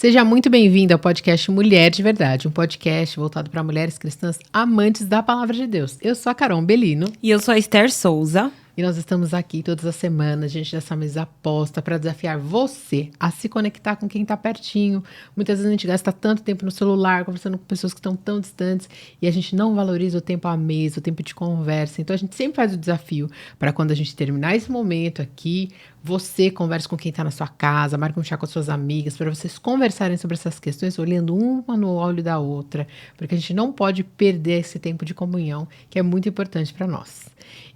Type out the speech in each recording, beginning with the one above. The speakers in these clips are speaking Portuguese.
Seja muito bem-vindo ao podcast Mulher de Verdade, um podcast voltado para mulheres cristãs amantes da Palavra de Deus. Eu sou a Carol Bellino. E eu sou a Esther Souza. E nós estamos aqui todas as semanas, gente, dessa mesa posta para desafiar você a se conectar com quem está pertinho. Muitas vezes a gente gasta tanto tempo no celular, conversando com pessoas que estão tão distantes, e a gente não valoriza o tempo à mesa, o tempo de conversa. Então a gente sempre faz o desafio para quando a gente terminar esse momento aqui, você converse com quem está na sua casa, marque um chá com as suas amigas, para vocês conversarem sobre essas questões, olhando uma no olho da outra, porque a gente não pode perder esse tempo de comunhão, que é muito importante para nós.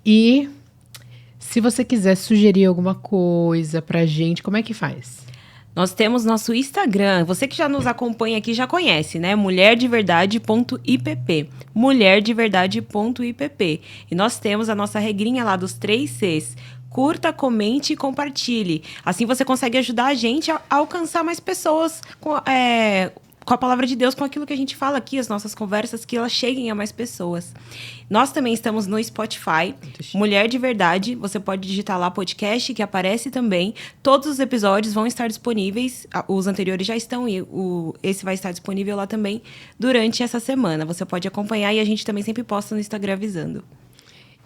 E se você quiser sugerir alguma coisa pra gente, como é que faz? Nós temos nosso Instagram. Você que já nos acompanha aqui já conhece, né? Mulherdeverdade.ipp. Mulherdeverdade.ipp. E nós temos a nossa regrinha lá dos 3 Cs. Curta, comente e compartilhe. Assim você consegue ajudar a gente a alcançar mais pessoas com a palavra de Deus, com aquilo que a gente fala aqui, as nossas conversas, que elas cheguem a mais pessoas. Nós também estamos no Spotify, Mulher de Verdade. Você pode digitar lá podcast, que aparece também. Todos os episódios vão estar disponíveis. Os anteriores já estão e esse vai estar disponível lá também durante essa semana. Você pode acompanhar e a gente também sempre posta no Instagram avisando.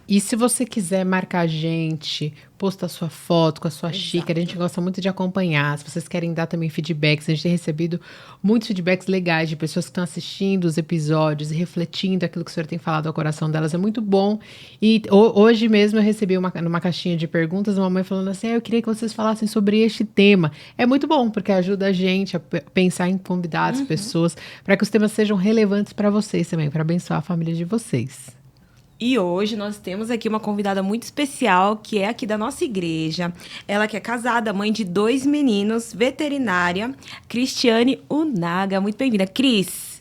E se você quiser marcar a gente, posta a sua foto com a sua xícara, a gente gosta muito de acompanhar. Se vocês querem dar também feedbacks, a gente tem recebido muitos feedbacks legais de pessoas que estão assistindo os episódios e refletindo aquilo que o senhor tem falado ao coração delas. É muito bom. E hoje mesmo eu recebi numa caixinha de perguntas uma mãe falando assim, eu queria que vocês falassem sobre este tema. É muito bom, porque ajuda a gente a pensar em convidados, pessoas, para que os temas sejam relevantes para vocês também, para abençoar a família de vocês. E hoje nós temos aqui uma convidada muito especial, que é aqui da nossa igreja. Ela que é casada, mãe de 2 meninos, veterinária, Cristiane Unaga. Muito bem-vinda, Cris.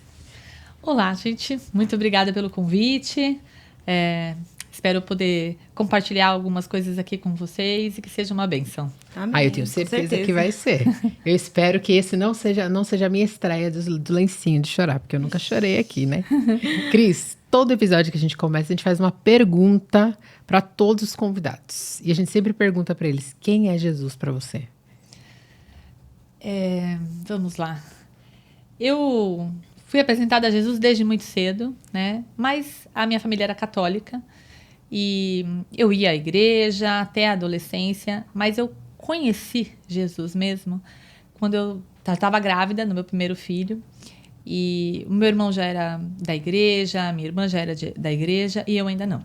Olá, gente. Muito obrigada pelo convite. Espero poder compartilhar algumas coisas aqui com vocês e que seja uma bênção. Amém. Eu tenho certeza que vai ser. Eu espero que esse não seja a minha estreia do lencinho de chorar, porque eu nunca chorei aqui, né? Cris, todo episódio que a gente começa, a gente faz uma pergunta para todos os convidados. E a gente sempre pergunta para eles, quem é Jesus para você? Vamos lá. Eu fui apresentada a Jesus desde muito cedo, né? Mas a minha família era católica e eu ia à igreja até a adolescência, mas eu conheci Jesus mesmo quando eu estava grávida no meu primeiro filho. E o meu irmão já era da igreja, a minha irmã já era da igreja e eu ainda não.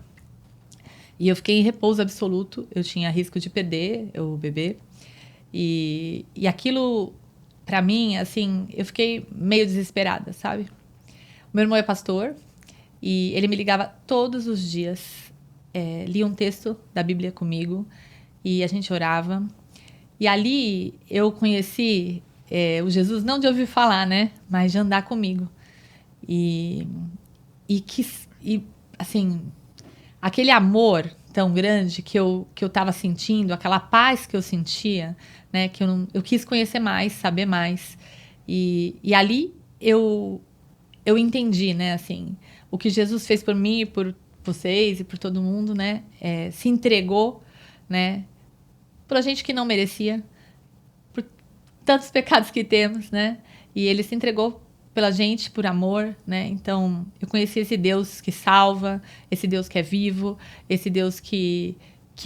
E eu fiquei em repouso absoluto, eu tinha risco de perder o bebê. E aquilo, pra mim, assim, eu fiquei meio desesperada, sabe? O meu irmão é pastor e ele me ligava todos os dias, lia um texto da Bíblia comigo e a gente orava. E ali eu conheci o Jesus, não de ouvir falar, né? Mas de andar comigo. E assim, aquele amor tão grande que eu estava sentindo, aquela paz que eu sentia, né? Que eu quis conhecer mais, saber mais. E ali eu entendi, né? Assim, o que Jesus fez por mim e por vocês e por todo mundo, né? Se entregou, né? Pra gente que não merecia, por tantos pecados que temos, né? E ele se entregou pela gente, por amor, né? Então, eu conheci esse Deus que salva, esse Deus que é vivo, esse Deus que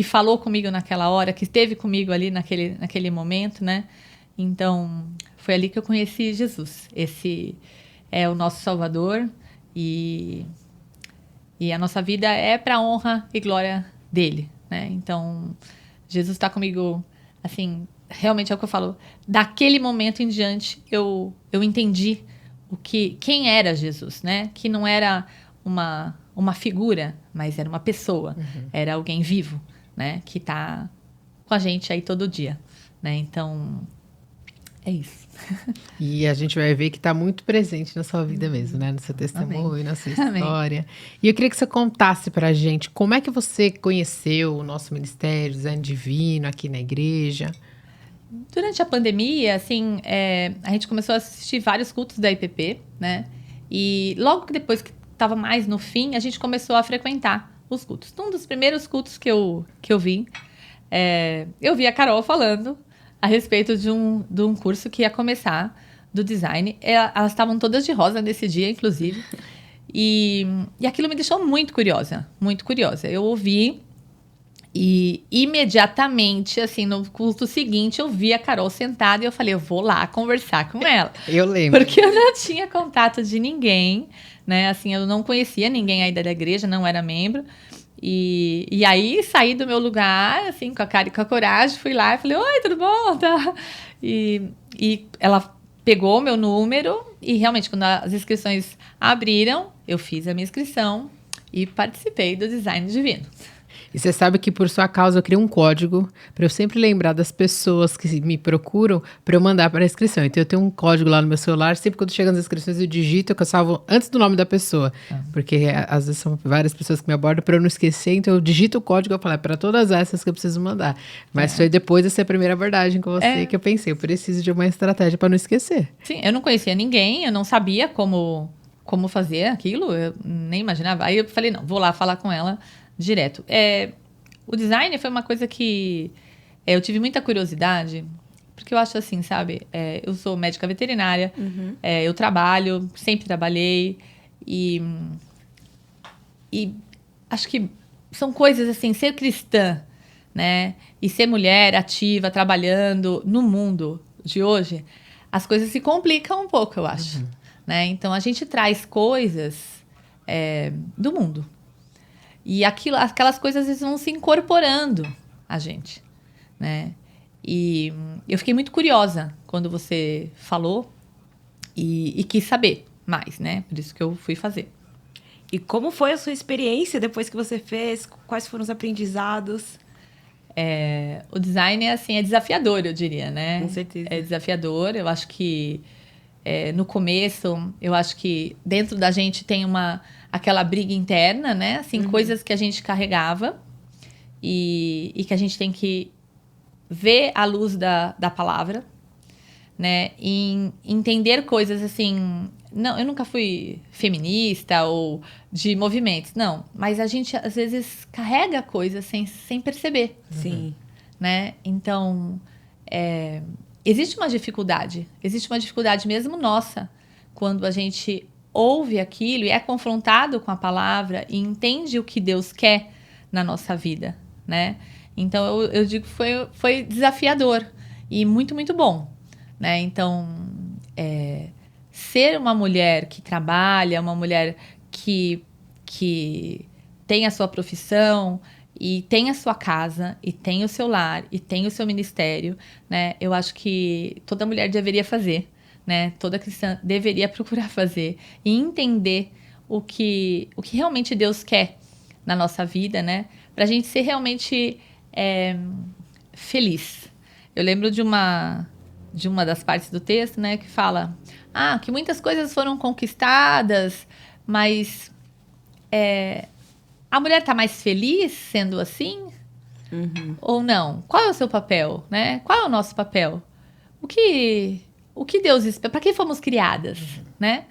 falou comigo naquela hora, que esteve comigo ali naquele momento, né? Então, foi ali que eu conheci Jesus. Esse é o nosso Salvador e a nossa vida é para a honra e glória dele, né? Então, Jesus está comigo, assim, realmente é o que eu falo. Daquele momento em diante, eu entendi quem era Jesus, né? Que não era uma figura, mas era uma pessoa. Era alguém vivo, né? Que está com a gente aí todo dia, né? Então, é isso. E a gente vai ver que está muito presente na sua vida mesmo, né? No seu testemunho, na sua história. Amém. E eu queria que você contasse para a gente como é que você conheceu o nosso ministério, Design Divino, aqui na igreja. Durante a pandemia, assim, a gente começou a assistir vários cultos da IPP, né? E logo que depois que estava mais no fim, a gente começou a frequentar os cultos. Um dos primeiros cultos que eu vi, eu vi a Carol falando a respeito de um curso que ia começar do design. Elas estavam todas de rosa nesse dia, inclusive. E aquilo me deixou muito curiosa, muito curiosa. Eu ouvi e imediatamente, assim, no culto seguinte, eu vi a Carol sentada e eu falei, eu vou lá conversar com ela. Eu lembro. Porque eu não tinha contato de ninguém, né? Assim, eu não conhecia ninguém aí da igreja, não era membro. E aí, saí do meu lugar, assim, com a cara e com a coragem, fui lá e falei, oi, tudo bom? Tá? E ela pegou o meu número e realmente, quando as inscrições abriram, eu fiz a minha inscrição e participei do Design Divino. E você sabe que por sua causa eu criei um código para eu sempre lembrar das pessoas que me procuram para eu mandar para a inscrição. Então eu tenho um código lá no meu celular, sempre quando chegam as inscrições eu digito, que eu salvo antes do nome da pessoa. Porque às vezes são várias pessoas que me abordam para eu não esquecer, então eu digito o código e eu falo, é para todas essas que eu preciso mandar. Mas foi depois dessa primeira abordagem com você que eu pensei, eu preciso de uma estratégia para não esquecer. Sim, eu não conhecia ninguém, eu não sabia como fazer aquilo, eu nem imaginava. Aí eu falei, não, vou lá falar com ela direto. O design foi uma coisa que eu tive muita curiosidade, porque eu acho assim, sabe? Eu sou médica veterinária, eu trabalho, sempre trabalhei, e acho que são coisas assim, ser cristã, né? E ser mulher ativa, trabalhando no mundo de hoje, as coisas se complicam um pouco, eu acho. Né? Então, a gente traz coisas do mundo. E aquelas coisas às vezes, vão se incorporando a gente, né? E eu fiquei muito curiosa quando você falou e quis saber mais, né? Por isso que eu fui fazer. E como foi a sua experiência depois que você fez? Quais foram os aprendizados? O design é desafiador, eu diria, né? Com certeza. É desafiador. Eu acho que no começo, eu acho que dentro da gente tem aquela briga interna, né? Assim, coisas que a gente carregava e que a gente tem que ver à luz da palavra, né? E entender coisas assim... Não, eu nunca fui feminista ou de movimentos, não. Mas a gente, às vezes, carrega coisas sem perceber. Sim. Né? Então, existe uma dificuldade mesmo nossa, quando a gente ouve aquilo e é confrontado com a palavra e entende o que Deus quer na nossa vida, né? Então, eu digo que foi desafiador e muito, muito bom, né? Então, ser uma mulher que trabalha, uma mulher que tem a sua profissão e tem a sua casa, e tem o seu lar, e tem o seu ministério, né? Eu acho que toda mulher deveria fazer, né? Toda cristã deveria procurar fazer e entender o que realmente Deus quer na nossa vida, né? Pra gente ser realmente feliz. Eu lembro de uma das partes do texto, né? Que fala que muitas coisas foram conquistadas, mas a mulher está mais feliz sendo assim? Ou não? Qual é o seu papel, né? Qual é o nosso papel? O que Deus espera? Para que fomos criadas, né?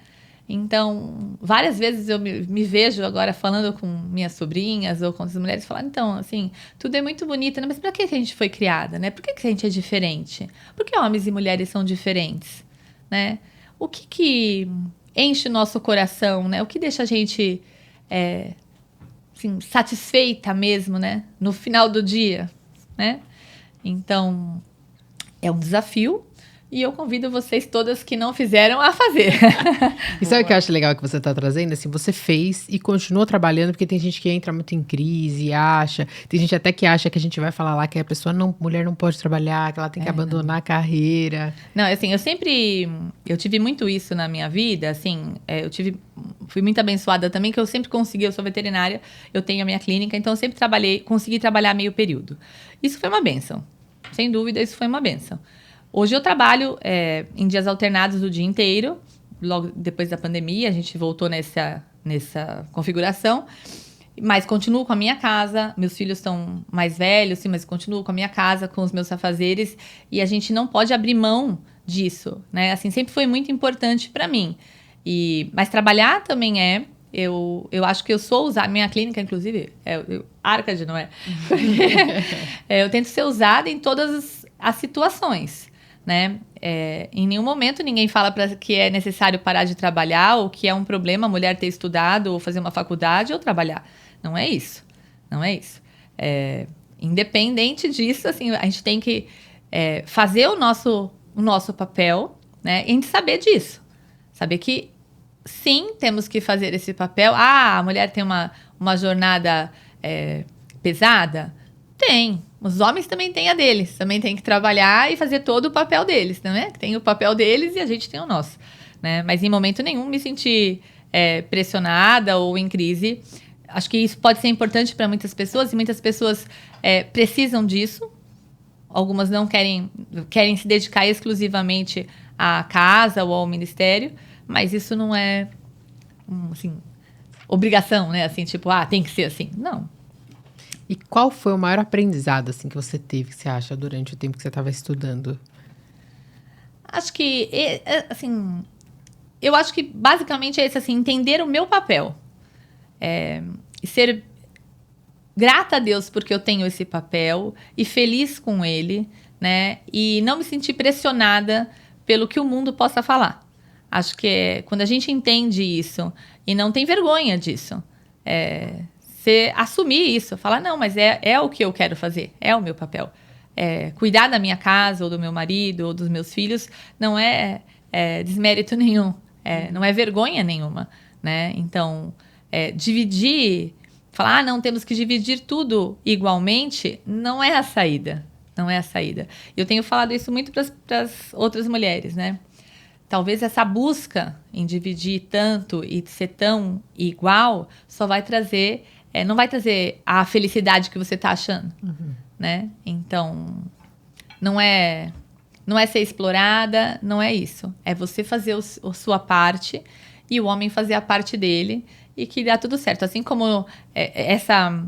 Então, várias vezes eu me vejo agora falando com minhas sobrinhas ou com as mulheres, falando, então, assim, tudo é muito bonito, né? Mas para que a gente foi criada, né? Por que a gente é diferente? Por que homens e mulheres são diferentes, né? O que enche o nosso coração, né? O que deixa a gente assim, satisfeita mesmo, né? No final do dia, né? Então, é um desafio e eu convido vocês todas que não fizeram a fazer. E sabe o que eu acho legal que você está trazendo? Assim, você fez e continuou trabalhando, porque tem gente que entra muito em crise, tem gente até que acha que a gente vai falar lá que a mulher não pode trabalhar, que ela tem que abandonar a carreira. Não, assim, eu tive muito isso na minha vida, assim, fui muito abençoada também, que eu sempre consegui, eu sou veterinária, eu tenho a minha clínica, então eu sempre consegui trabalhar meio período. Isso foi uma bênção, sem dúvida, isso foi uma bênção. Hoje eu trabalho em dias alternados do dia inteiro. Logo depois da pandemia, a gente voltou nessa configuração. Mas continuo com a minha casa. Meus filhos estão mais velhos, sim, mas continuo com a minha casa, com os meus afazeres. E a gente não pode abrir mão disso, né? Assim, sempre foi muito importante para mim. Mas trabalhar também Eu acho que eu sou usada, minha clínica, inclusive, Arcade, não é? Eu tento ser usada em todas as situações, né? Em nenhum momento ninguém fala que é necessário parar de trabalhar ou que é um problema a mulher ter estudado ou fazer uma faculdade ou trabalhar. Não é isso. Não é isso. Independente disso, assim, a gente tem que fazer o nosso papel, né? E a gente saber disso. Saber que, sim, temos que fazer esse papel. A mulher tem uma jornada pesada? Tem. Os homens também têm a deles. Também tem que trabalhar e fazer todo o papel deles, não é? Tem o papel deles e a gente tem o nosso, né? Mas em momento nenhum me senti pressionada ou em crise. Acho que isso pode ser importante para muitas pessoas e muitas pessoas precisam disso. Algumas não querem se dedicar exclusivamente à casa ou ao ministério, mas isso não é assim, obrigação, né? Assim, tipo, tem que ser assim. Não. E qual foi o maior aprendizado assim, que você teve, que você acha, durante o tempo que você estava estudando? Acho que, assim, eu acho que basicamente é esse, assim, entender o meu papel. E ser grata a Deus porque eu tenho esse papel e feliz com ele, né? E não me sentir pressionada pelo que o mundo possa falar. Acho que quando a gente entende isso e não tem vergonha disso, você assumir isso, falar, não, mas é o que eu quero fazer, é o meu papel. Cuidar da minha casa, ou do meu marido, ou dos meus filhos, não é desmérito nenhum, não é vergonha nenhuma, né? Então, dividir, falar, não, temos que dividir tudo igualmente, não é a saída, não é a saída. Eu tenho falado isso muito para as outras mulheres, né? Talvez essa busca em dividir tanto e ser tão igual só vai trazer, não vai trazer a felicidade que você está achando, né? Então, não é ser explorada, não é isso. É você fazer a sua parte e o homem fazer a parte dele e que dá tudo certo. Assim como essa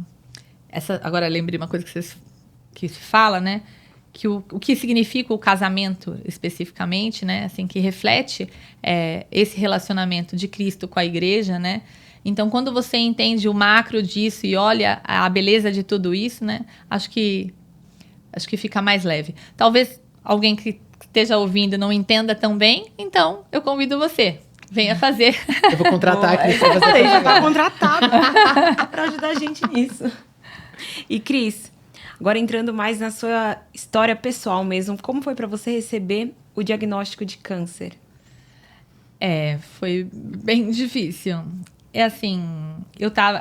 agora lembrei uma coisa que se fala, né? Que o que significa o casamento especificamente, né? Assim, que reflete esse relacionamento de Cristo com a igreja, né? Então, quando você entende o macro disso e olha a beleza de tudo isso, né? Acho que fica mais leve. Talvez alguém que esteja ouvindo não entenda tão bem, então eu convido você. Venha fazer. Eu vou contratar aqui. Você já está contratado para ajudar a gente nisso. E Cris, agora entrando mais na sua história pessoal mesmo, como foi para você receber o diagnóstico de câncer? Foi bem difícil. Assim,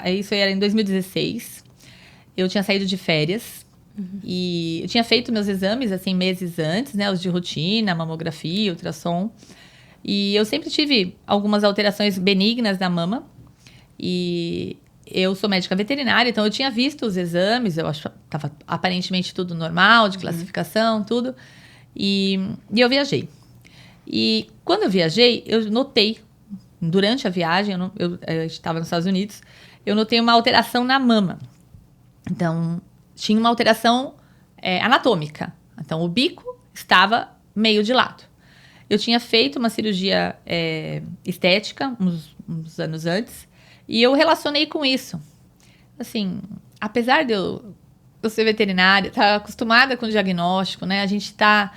isso era em 2016, eu tinha saído de férias e eu tinha feito meus exames, assim, meses antes, né, os de rotina, mamografia, ultrassom, e eu sempre tive algumas alterações benignas na mama e eu sou médica veterinária, então eu tinha visto os exames, eu acho que estava aparentemente tudo normal, de classificação, tudo, e eu viajei. E quando eu viajei, eu notei, durante a viagem, eu estava nos Estados Unidos, eu notei uma alteração na mama. Então, tinha uma alteração anatômica. Então, o bico estava meio de lado. Eu tinha feito uma cirurgia estética uns anos antes e eu relacionei com isso. Assim, apesar de eu ser veterinária, estar acostumada com o diagnóstico, né? A gente está...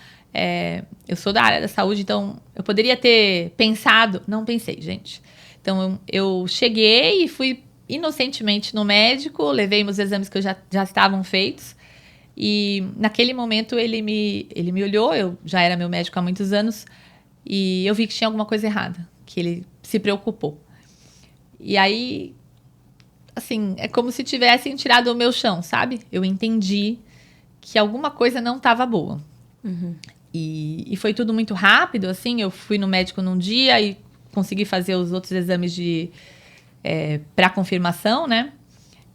eu sou da área da saúde, então eu poderia ter pensado... Não pensei, gente. Então, eu cheguei e fui inocentemente no médico, levei meus exames que já estavam feitos. E naquele momento ele me olhou, eu já era meu médico há muitos anos, e eu vi que tinha alguma coisa errada, que ele se preocupou. E aí, assim, é como se tivessem tirado o meu chão, sabe? Eu entendi que alguma coisa não estava boa. E foi tudo muito rápido, assim, eu fui no médico num dia e consegui fazer os outros exames para confirmação, né?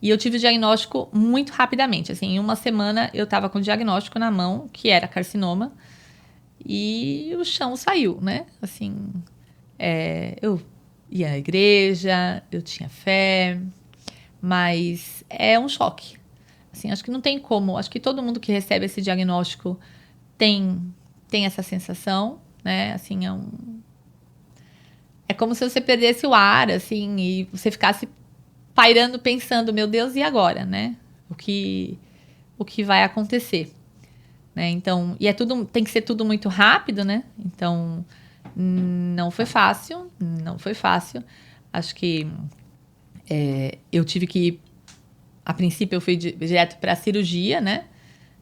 E eu tive o diagnóstico muito rapidamente. Assim, em uma semana eu estava com o diagnóstico na mão, que era carcinoma, e o chão saiu, né? Assim, eu ia à igreja, eu tinha fé, mas é um choque. Assim, acho que não tem como. Acho que todo mundo que recebe esse diagnóstico tem essa sensação, né? Assim, é como se você perdesse o ar, assim, e você ficasse pairando, pensando, meu Deus, e agora, né? O que vai acontecer, né? Então, e tem que ser tudo muito rápido, né? Então, não foi fácil. Acho que eu tive que ir, a princípio eu fui direto para a cirurgia, né?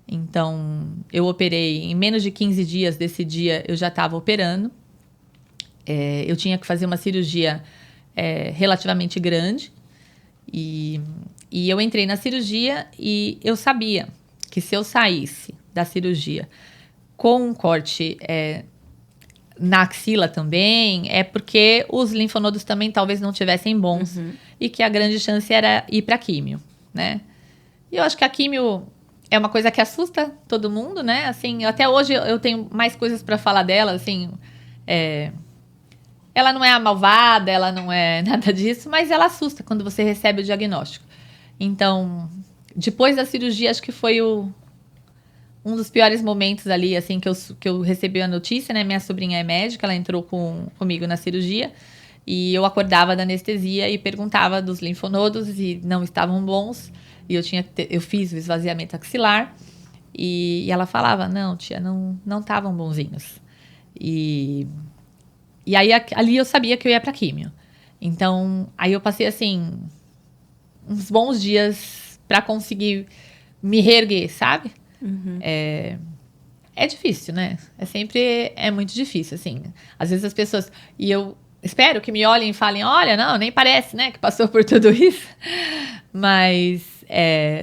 Então, eu operei em menos de 15 dias desse dia, eu já estava operando. Eu tinha que fazer uma cirurgia relativamente grande. E eu entrei na cirurgia e eu sabia que se eu saísse da cirurgia com um corte na axila também, é porque os linfonodos também talvez não tivessem bons. E que a grande chance era ir para químio, né? E eu acho que a químio é uma coisa que assusta todo mundo, né? Assim, até hoje eu tenho mais coisas para falar dela, assim. Ela não é a malvada, ela não é nada disso, mas ela assusta quando você recebe o diagnóstico. Então, depois da cirurgia, acho que foi um dos piores momentos ali, assim, que eu recebi a notícia, né? Minha sobrinha é médica, ela entrou comigo na cirurgia. E eu acordava da anestesia e perguntava dos linfonodos e não estavam bons. E eu fiz o esvaziamento axilar. E ela falava, não, tia, não estavam bonzinhos. E aí ali eu sabia que eu ia para químio. Então, aí eu passei, assim, uns bons dias para conseguir me reerguer, sabe? É difícil, né? É muito difícil, assim. Às vezes as pessoas... E eu espero que me olhem e falem, olha, não, nem parece, né, que passou por tudo isso. Mas,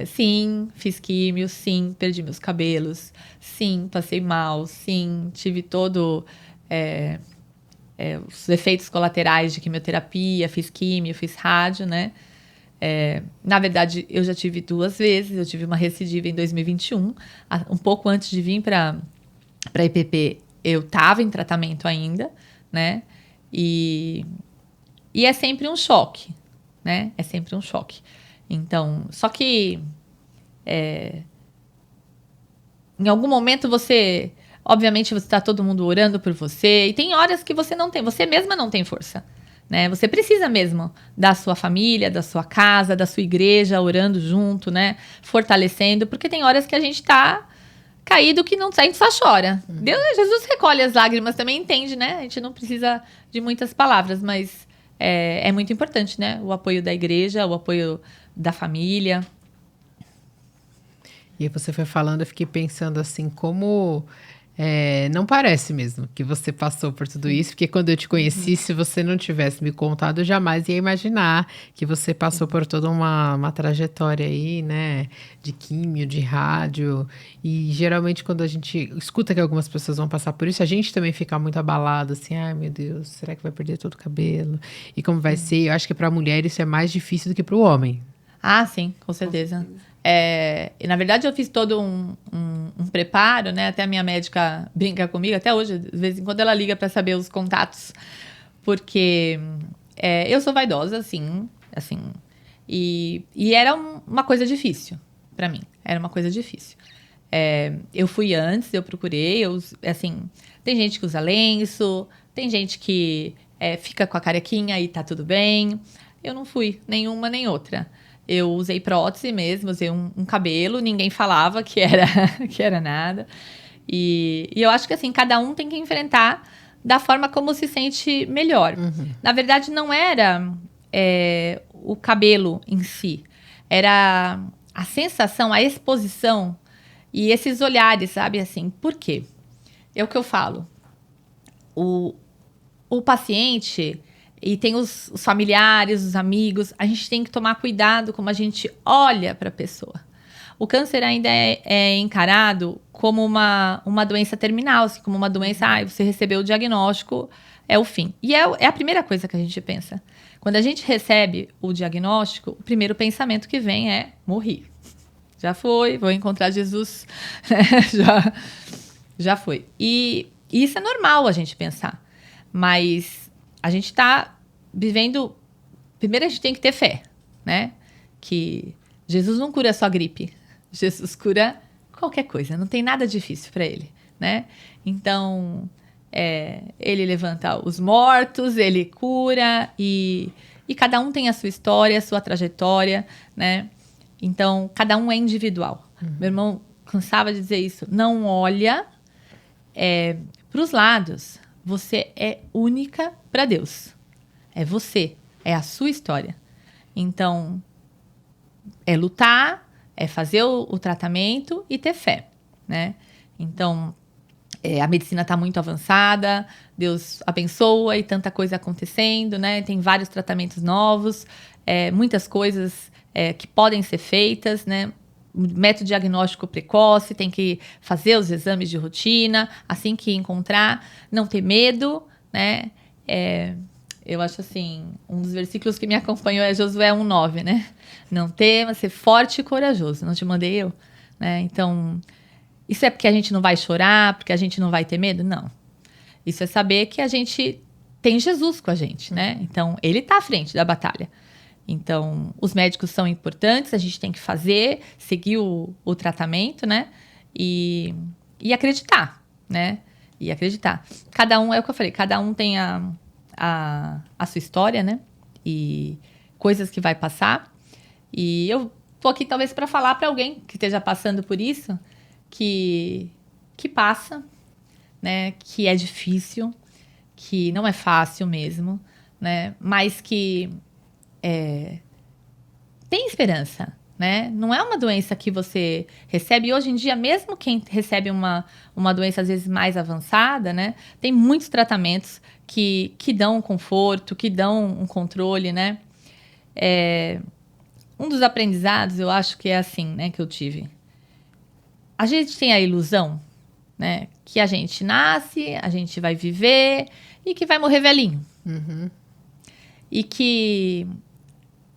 sim, fiz químio, sim, perdi meus cabelos, sim, passei mal, sim, tive todo... os efeitos colaterais de quimioterapia, fiz químio, fiz rádio, né? Na verdade, eu já tive 2 vezes. Eu tive uma recidiva em 2021. Um pouco antes de vir para IPP, eu estava em tratamento ainda, né? E é sempre um choque, né? É sempre um choque. Então, só que em algum momento você... Obviamente, você está todo mundo orando por você. E tem horas que você não tem... Você mesma não tem força, né? Você precisa mesmo da sua família, da sua casa, da sua igreja, orando junto, né? Fortalecendo. Porque tem horas que a gente está caído que não sai, a gente só chora. Jesus recolhe as lágrimas também, entende, né? A gente não precisa de muitas palavras, mas é muito importante, né? O apoio da igreja, o apoio da família. E aí você foi falando, eu fiquei pensando assim, como... não parece mesmo que você passou por tudo isso, porque quando eu te conheci, se você não tivesse me contado, eu jamais ia imaginar que você passou por toda uma trajetória aí, né, de químio, de rádio, e geralmente quando a gente escuta que algumas pessoas vão passar por isso, a gente também fica muito abalado, assim, ai meu Deus, será que vai perder todo o cabelo? E como vai ser? Eu acho que para a mulher isso é mais difícil do que para o homem. Ah, sim, com certeza. E, na verdade, eu fiz todo um preparo, né? Até a minha médica brinca comigo, até hoje, de vez em quando ela liga para saber os contatos, porque eu sou vaidosa, assim, e era uma coisa difícil para mim, era uma coisa difícil. Eu fui antes, eu procurei, assim, tem gente que usa lenço, tem gente que fica com a carequinha e tá tudo bem. Eu não fui nenhuma nem outra. Eu usei prótese mesmo, usei um cabelo, ninguém falava que era nada. E eu acho que, assim, cada um tem que enfrentar da forma como se sente melhor. Na verdade, não era o cabelo em si. Era a sensação, a exposição e esses olhares, sabe? Assim, por quê? É o que eu falo. O paciente... E tem os familiares, os amigos. A gente tem que tomar cuidado como a gente olha para a pessoa. O câncer ainda é encarado como uma doença terminal, assim, como uma doença... você recebeu o diagnóstico, é o fim. E é a primeira coisa que a gente pensa. Quando a gente recebe o diagnóstico, o primeiro pensamento que vem é morri. Já foi, vou encontrar Jesus. já foi. E isso é normal a gente pensar. Mas... a gente está vivendo... Primeiro, a gente tem que ter fé, né? Que Jesus não cura só gripe. Jesus cura qualquer coisa. Não tem nada difícil para ele, né? Então, ele levanta os mortos, ele cura. E cada um tem a sua história, a sua trajetória, né? Então, cada um é individual. Meu irmão cansava de dizer isso, não olha para os lados. Você é única para Deus. É você, é a sua história. Então, é lutar, é fazer o tratamento e ter fé, né? Então, a medicina está muito avançada, Deus abençoa e tanta coisa acontecendo, né? Tem vários tratamentos novos, muitas coisas que podem ser feitas, né? Método diagnóstico precoce, tem que fazer os exames de rotina, assim que encontrar, não ter medo, né? Eu acho assim, um dos versículos que me acompanhou é Josué 1:9, né? Não tema, ser forte e corajoso, não te mandei eu, né? Então, isso é porque a gente não vai chorar, porque a gente não vai ter medo? Não. Isso é saber que a gente tem Jesus com a gente, né? Então, ele está à frente da batalha. Então, os médicos são importantes, a gente tem que fazer, seguir o tratamento, né? E acreditar, né? E acreditar. Cada um, é o que eu falei, cada um tem a sua história, né? E coisas que vai passar. E eu tô aqui talvez para falar para alguém que esteja passando por isso, que passa, né? Que é difícil, que não é fácil mesmo, né? Mas que tem esperança, né? Não é uma doença que você recebe. E hoje em dia, mesmo quem recebe uma doença às vezes mais avançada, né? Tem muitos tratamentos que dão um conforto, que dão um controle, né? Um dos aprendizados, eu acho que é assim, né? Que eu tive. A gente tem a ilusão, né? Que a gente nasce, a gente vai viver e que vai morrer velhinho. Uhum. E que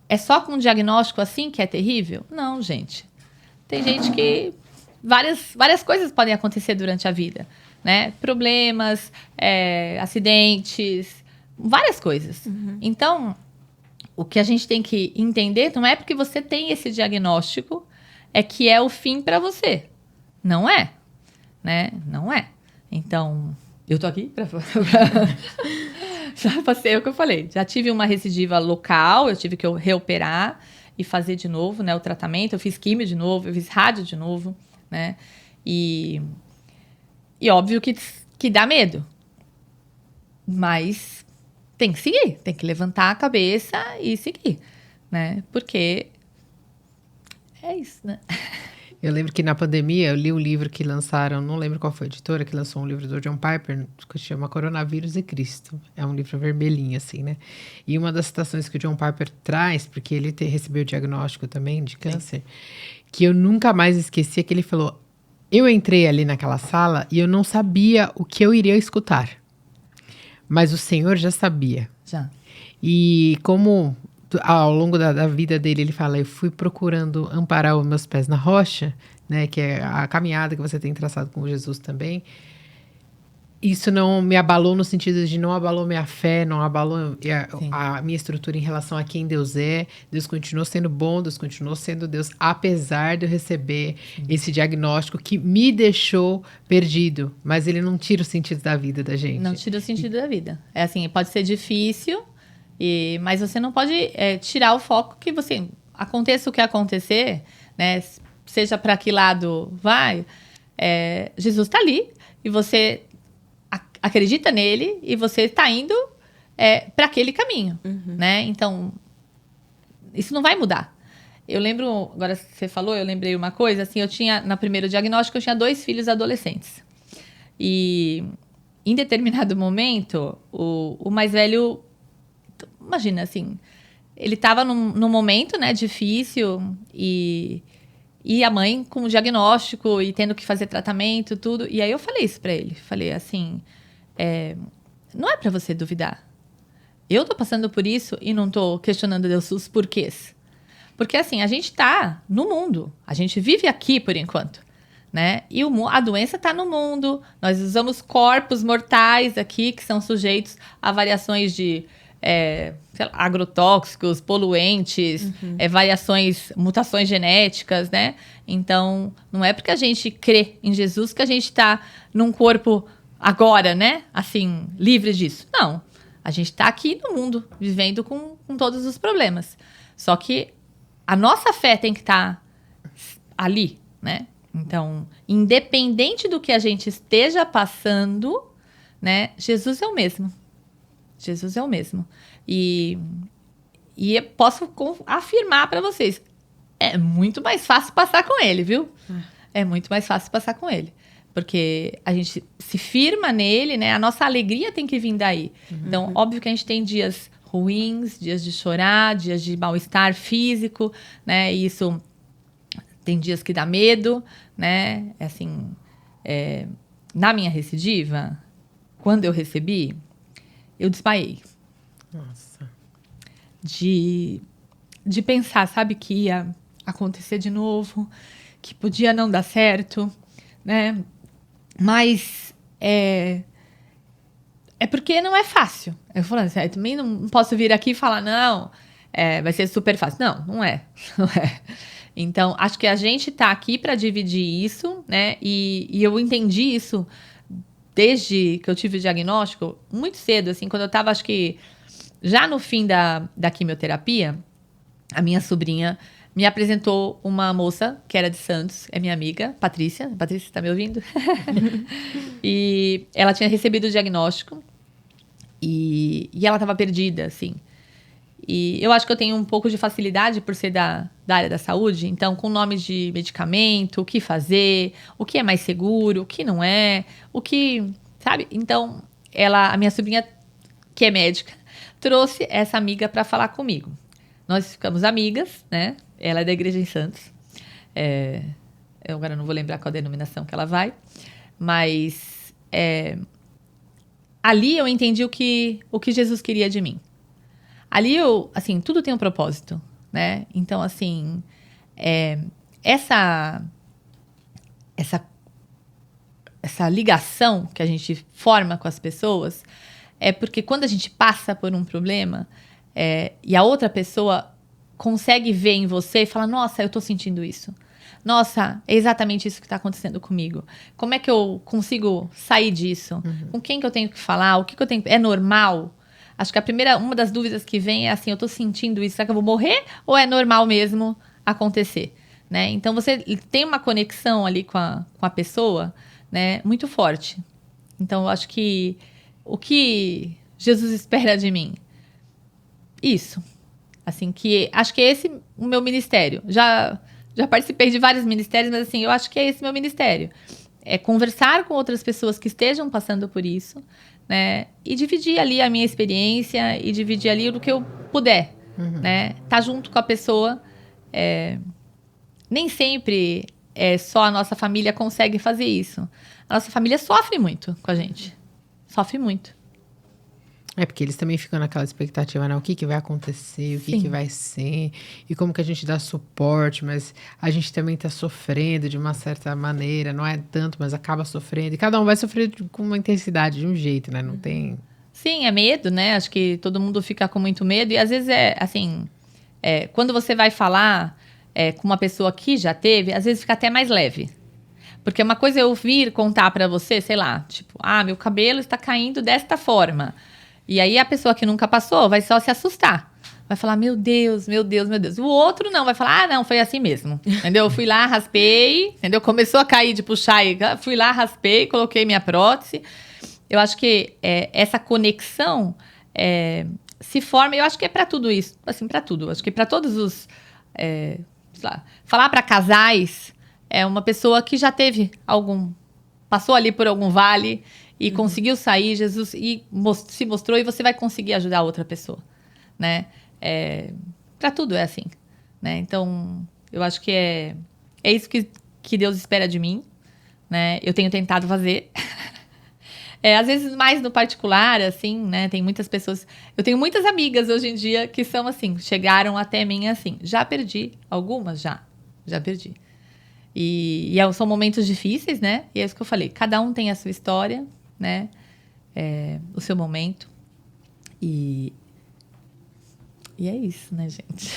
é só com um diagnóstico assim que é terrível? Não, gente. Tem gente que várias coisas podem acontecer durante a vida, né? Problemas, acidentes, várias coisas. Uhum. Então, o que a gente tem que entender não é porque você tem esse diagnóstico é que é o fim para você. Não é, né? Não é. Então, eu tô aqui para já passei o que eu falei. Já tive uma recidiva local, eu tive que reoperar e fazer de novo, né, o tratamento. Eu fiz químio de novo, eu fiz rádio de novo, né? E óbvio que dá medo. Mas tem que seguir, tem que levantar a cabeça e seguir, né? Porque é isso, né? Eu lembro que na pandemia eu li um livro que lançaram, não lembro qual foi a editora, que lançou um livro do John Piper, que se chama Coronavírus e Cristo. É um livro vermelhinho, assim, né? E uma das citações que o John Piper traz, porque ele recebeu o diagnóstico também de câncer, que eu nunca mais esqueci, é que ele falou: eu entrei ali naquela sala e eu não sabia o que eu iria escutar. Mas o Senhor já sabia. Já. E como ao longo da vida dele, ele fala: eu fui procurando amparar os meus pés na rocha, né, que é a caminhada que você tem traçado com Jesus também. Isso não me abalou no sentido de não abalou minha fé, não abalou a minha estrutura em relação a quem Deus é. Deus continuou sendo bom, Deus continuou sendo Deus, apesar de eu receber esse diagnóstico que me deixou perdido. Mas ele não tira o sentido da vida da gente. Não tira o sentido da vida. É assim, pode ser difícil, mas você não pode tirar o foco que você... Aconteça o que acontecer, né? Seja para que lado vai, Jesus está ali e você acredita nele e você está indo para aquele caminho, né? Então, isso não vai mudar. Eu lembro, agora você falou, eu lembrei uma coisa, assim, eu tinha, no primeiro diagnóstico, eu tinha 2 filhos adolescentes. E, em determinado momento, o mais velho, imagina, assim, ele estava num momento, né, difícil e a mãe com o diagnóstico e tendo que fazer tratamento, tudo. E aí eu falei isso para ele, falei assim... não é para você duvidar. Eu tô passando por isso e não tô questionando Deus os porquês. Porque assim, a gente tá no mundo. A gente vive aqui por enquanto, né? E a doença tá no mundo. Nós usamos corpos mortais aqui que são sujeitos a variações de sei lá, agrotóxicos, poluentes, mutações genéticas, né? Então, não é porque a gente crê em Jesus que a gente tá num corpo agora, né? Assim, livre disso. Não. A gente tá aqui no mundo, vivendo com todos os problemas. Só que a nossa fé tem que estar ali, né? Então, independente do que a gente esteja passando, né? Jesus é o mesmo. Jesus é o mesmo. E eu posso afirmar para vocês, é muito mais fácil passar com ele, viu? É muito mais fácil passar com ele. Porque a gente se firma nele, né? A nossa alegria tem que vir daí. Então, óbvio que a gente tem dias ruins, dias de chorar, dias de mal-estar físico, né? E isso tem dias que dá medo, né? Assim, na minha recidiva, quando eu recebi, eu desmaiei. Nossa. De pensar, sabe, que ia acontecer de novo, que podia não dar certo, né? Mas é porque não é fácil. Eu falando assim, eu também não posso vir aqui e falar, não, vai ser super fácil. Não, não é. Não é. Então, acho que a gente tá aqui para dividir isso, né? E eu entendi isso desde que eu tive o diagnóstico, muito cedo, assim, quando eu tava, acho que já no fim da quimioterapia, a minha sobrinha me apresentou uma moça que era de Santos, é minha amiga, Patrícia. Patrícia, tá me ouvindo? E ela tinha recebido o diagnóstico e ela estava perdida, assim. E eu acho que eu tenho um pouco de facilidade por ser da área da saúde, então, com nomes de medicamento, o que fazer, o que é mais seguro, o que não é, o que, sabe? Então, a minha sobrinha, que é médica, trouxe essa amiga para falar comigo. Nós ficamos amigas, né? Ela é da igreja em Santos. Eu agora não vou lembrar qual a denominação que ela vai. Mas ali eu entendi o que Jesus queria de mim. Ali assim, tudo tem um propósito, né? Então, assim, essa ligação que a gente forma com as pessoas é porque quando a gente passa por um problema e a outra pessoa consegue ver em você e falar, nossa, eu tô sentindo isso. Nossa, é exatamente isso que está acontecendo comigo. Como é que eu consigo sair disso? Com quem que eu tenho que falar? O que que eu tenho? É normal? Acho que uma das dúvidas que vem é assim, eu tô sentindo isso, será que eu vou morrer? Ou é normal mesmo acontecer? Né? Então, você tem uma conexão ali com a pessoa, né, muito forte. Então, eu acho que o que Jesus espera de mim? Isso. Assim, acho que é esse o meu ministério. Já participei de vários ministérios, mas assim, eu acho que é esse meu ministério. É conversar com outras pessoas que estejam passando por isso, né? E dividir ali a minha experiência e dividir ali o que eu puder, né? Tá junto com a pessoa. Nem sempre só a nossa família consegue fazer isso. A nossa família sofre muito com a gente. Sofre muito. Porque eles também ficam naquela expectativa, né? O que vai acontecer, o que vai ser, e como que a gente dá suporte, mas a gente também tá sofrendo de uma certa maneira, não é tanto, mas acaba sofrendo, e cada um vai sofrer com uma intensidade, de um jeito, né? Não tem... Sim, é medo, né? Acho que todo mundo fica com muito medo, e às vezes assim, quando você vai falar com uma pessoa que já teve, às vezes fica até mais leve. Porque uma coisa é eu vir contar pra você, sei lá, tipo, meu cabelo está caindo desta forma. E aí a pessoa que nunca passou vai só se assustar. Vai falar, meu Deus, meu Deus, meu Deus. O outro não, vai falar, não, foi assim mesmo. Entendeu? Eu fui lá, raspei, entendeu? Começou a cair de puxar, fui lá, raspei, coloquei minha prótese. Eu acho que essa conexão se forma, eu acho que é pra tudo isso. Assim, pra tudo. Eu acho que pra todos os... sei lá, falar pra casais uma pessoa que já teve passou ali por algum vale e conseguiu sair, Jesus se mostrou, e você vai conseguir ajudar a outra pessoa, né? Para tudo é assim, né? Então, eu acho que é isso que Deus espera de mim, né? Eu tenho tentado fazer. Às vezes mais no particular, assim, né? Tem muitas pessoas... Eu tenho muitas amigas hoje em dia que são assim, chegaram até mim assim, já perdi algumas, já perdi. E são momentos difíceis, né? E é isso que eu falei, cada um tem a sua história, né? O seu momento. E é isso, né, gente?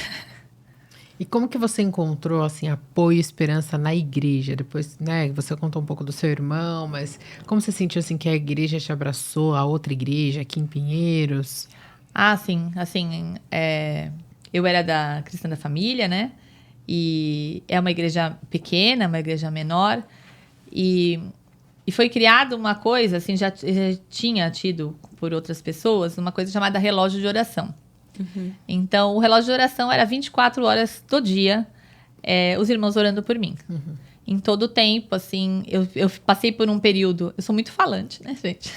E como que você encontrou, assim, apoio e esperança na igreja? Depois, né, você contou um pouco do seu irmão, mas como você sentiu, assim, que a igreja te abraçou, a outra igreja aqui em Pinheiros? Sim, assim, eu era da Cristã da Família, né? E é uma igreja pequena, uma igreja menor. E foi criado uma coisa, assim, já tinha tido por outras pessoas, uma coisa chamada relógio de oração. Então, o relógio de oração era 24 horas do dia, os irmãos orando por mim. Em todo o tempo, assim, eu passei por um período... Eu sou muito falante, né, gente?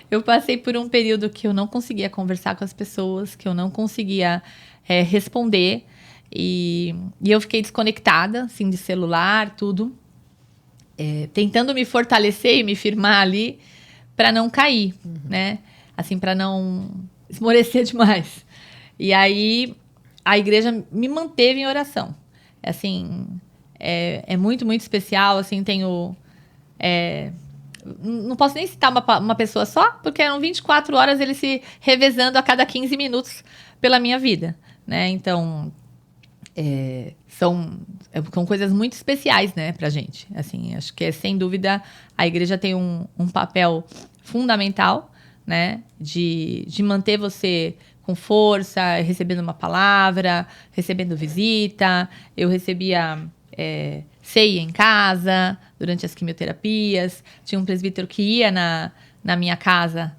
Eu passei por um período que eu não conseguia conversar com as pessoas, que eu não conseguia responder. E eu fiquei desconectada, assim, de celular, tudo. Tentando me fortalecer e me firmar ali para não cair, né? Assim, para não esmorecer demais. E aí, a igreja me manteve em oração. Assim... É muito, muito especial, assim, tenho... não posso nem citar uma pessoa só, porque eram 24 horas ele se revezando a cada 15 minutos pela minha vida, né? Então, são coisas muito especiais, né, pra gente. Assim, acho que, sem dúvida, a igreja tem um papel fundamental, né, de manter você com força, recebendo uma palavra, recebendo visita. Eu recebia... ceia em casa, durante as quimioterapias. Tinha um presbítero que ia na minha casa,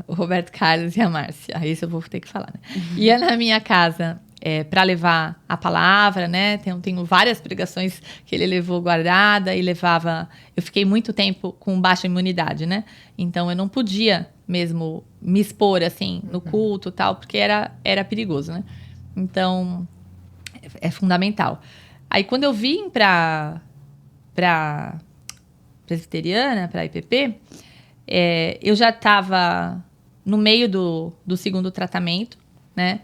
o Roberto Carlos e a Márcia. Isso eu vou ter que falar, né? Ia na minha casa para levar a palavra, né? Tenho várias pregações que ele levou guardada e levava... Eu fiquei muito tempo com baixa imunidade, né? Então, eu não podia mesmo me expor, assim, no culto e tal, porque era perigoso, né? Então, é fundamental. Aí, quando eu vim para presbiteriana, para IPP, eu já estava no meio do segundo tratamento, né?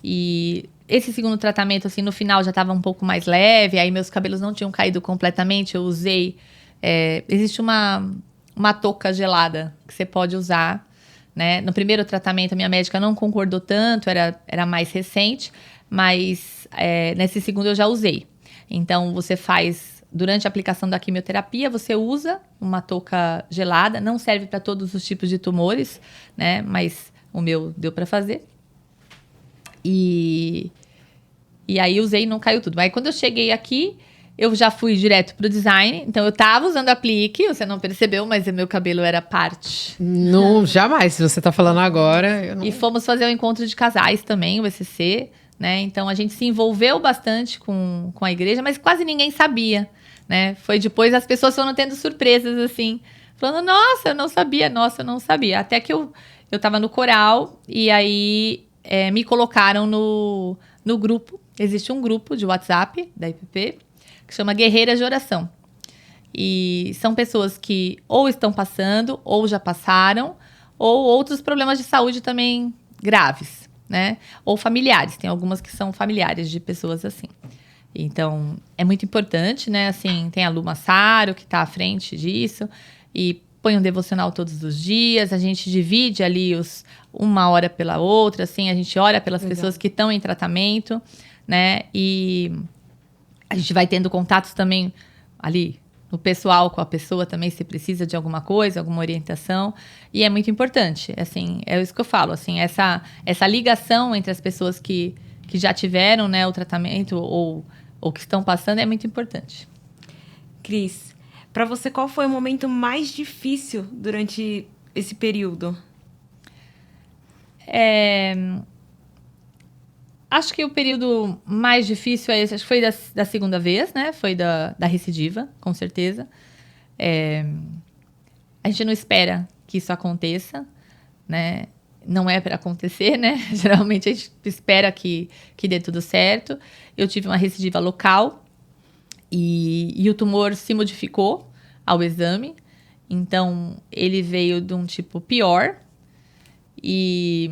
E esse segundo tratamento, assim, no final já estava um pouco mais leve, aí meus cabelos não tinham caído completamente, eu usei... existe uma touca gelada que você pode usar, né? No primeiro tratamento, a minha médica não concordou tanto, era mais recente, mas nesse segundo eu já usei. Então, você faz, durante a aplicação da quimioterapia, você usa uma touca gelada. Não serve para todos os tipos de tumores, né? Mas o meu deu para fazer. E aí, usei e não caiu tudo. Mas quando eu cheguei aqui, eu já fui direto pro design. Então, eu tava usando aplique, você não percebeu, mas o meu cabelo era parte. Não, jamais. Se você tá falando agora... Eu não... E fomos fazer o encontro de casais também, o ECC... Né? Então, a gente se envolveu bastante com a igreja, mas quase ninguém sabia, né? Foi depois as pessoas foram tendo surpresas, assim, falando, nossa, eu não sabia. Até que eu estava no coral e aí me colocaram no grupo. Existe um grupo de WhatsApp da IPP que chama Guerreiras de Oração. E são pessoas que ou estão passando, ou já passaram, ou outros problemas de saúde também graves. Né? Ou familiares, tem algumas que são familiares de pessoas assim. Então, é muito importante, né? Assim, tem a Lu Massaro, que está à frente disso, e põe um devocional todos os dias, a gente divide ali uma hora pela outra, assim, a gente ora pelas pessoas que estão em tratamento, né? E a gente vai tendo contatos também ali no pessoal com a pessoa também, se precisa de alguma coisa, alguma orientação. E é muito importante, assim, é isso que eu falo, assim, essa ligação entre as pessoas que já tiveram, né, o tratamento ou que estão passando é muito importante. Cris, para você, qual foi o momento mais difícil durante esse período? Acho que o período mais difícil acho que foi da segunda vez, né? Foi da recidiva, com certeza. A gente não espera que isso aconteça, né? Não é para acontecer, né? Geralmente a gente espera que dê tudo certo. Eu tive uma recidiva local e o tumor se modificou ao exame. Então, ele veio de um tipo pior. E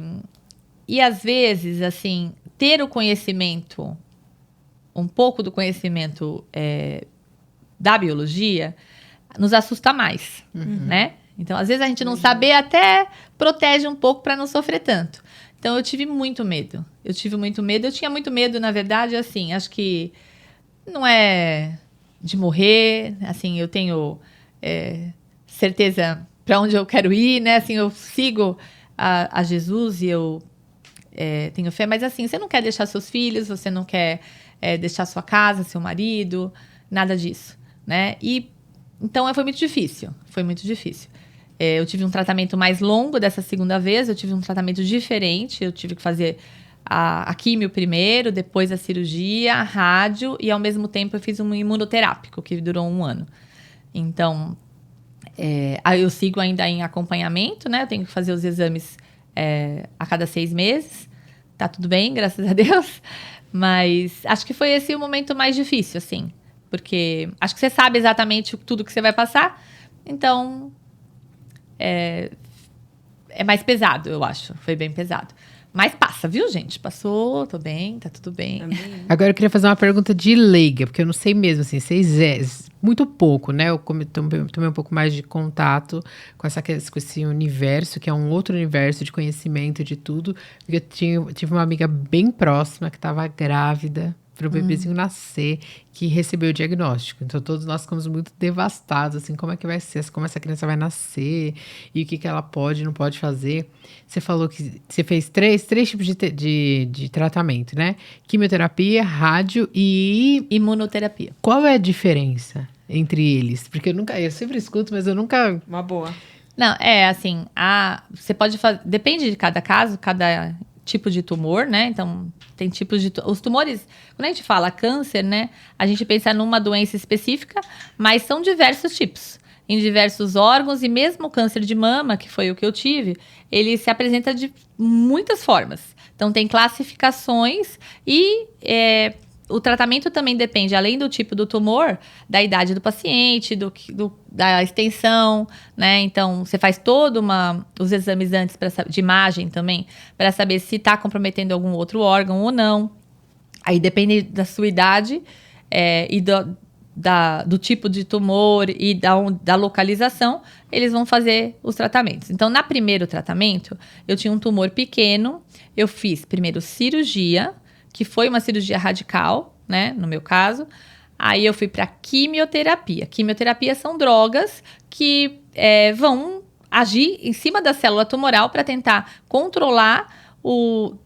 às vezes, assim... ter o conhecimento, um pouco do conhecimento da biologia, nos assusta mais, né? Então, às vezes, a gente não saber até protege um pouco para não sofrer tanto. Então, eu tive muito medo. Eu tinha muito medo, na verdade, assim, acho que não é de morrer, assim, eu tenho certeza para onde eu quero ir, né? Assim, eu sigo a Jesus e eu... tenho fé, mas assim, você não quer deixar seus filhos, você não quer deixar sua casa, seu marido, nada disso, né? E então foi muito difícil, eu tive um tratamento mais longo dessa segunda vez, eu tive um tratamento diferente, eu tive que fazer a químio primeiro, depois a cirurgia, a rádio, e ao mesmo tempo eu fiz um imunoterápico, que durou 1 ano. Então, eu sigo ainda em acompanhamento, né? Eu tenho que fazer os exames a cada 6 meses. Tá tudo bem, graças a Deus. Mas acho que foi esse o momento mais difícil, assim. Porque acho que você sabe exatamente tudo que você vai passar. Então, é mais pesado, eu acho. Foi bem pesado. Mas passa, viu, gente? Passou, tô bem, tá tudo bem. Amém. Agora eu queria fazer uma pergunta de leiga, porque eu não sei mesmo, assim, muito pouco, né? Eu tomei um pouco mais de contato com esse universo, que é um outro universo de conhecimento de tudo. Porque eu tive uma amiga bem próxima que estava grávida para o bebezinho nascer, que recebeu o diagnóstico. Então, todos nós ficamos muito devastados, assim, como é que vai ser, como essa criança vai nascer, e o que ela pode e não pode fazer. Você falou que você fez três tipos de tratamento, né? Quimioterapia, rádio e... Imunoterapia. Qual é a diferença entre eles? Porque eu sempre escuto, mas eu nunca... Uma boa. Não, assim, você pode fazer... Depende de cada caso, cada tipo de tumor, né? Então, tem tipos de... Os tumores, quando a gente fala câncer, né? A gente pensa numa doença específica, mas são diversos tipos, em diversos órgãos, e mesmo o câncer de mama, que foi o que eu tive, ele se apresenta de muitas formas. Então, tem classificações e... o tratamento também depende, além do tipo do tumor, da idade do paciente, da extensão, né? Então, você faz os exames antes de imagem também, para saber se está comprometendo algum outro órgão ou não. Aí depende da sua idade e do tipo de tumor e da localização, eles vão fazer os tratamentos. Então, no primeiro tratamento, eu tinha um tumor pequeno, eu fiz primeiro cirurgia, que foi uma cirurgia radical, né, no meu caso. Aí eu fui para quimioterapia. Quimioterapia são drogas que vão agir em cima da célula tumoral para tentar controlar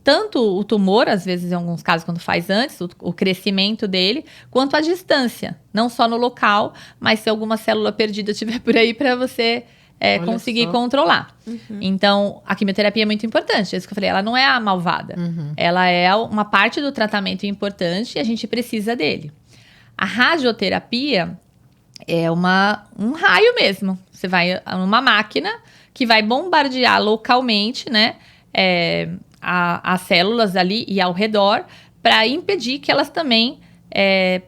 tanto o tumor, às vezes em alguns casos quando faz antes, o crescimento dele, quanto a distância. Não só no local, mas se alguma célula perdida estiver por aí para você... conseguir controlar. Uhum. Então, a quimioterapia é muito importante. É isso que eu falei, ela não é a malvada. Uhum. Ela é uma parte do tratamento importante e a gente precisa dele. A radioterapia é um raio mesmo. Você vai numa máquina que vai bombardear localmente, né, as células ali e ao redor para impedir que elas também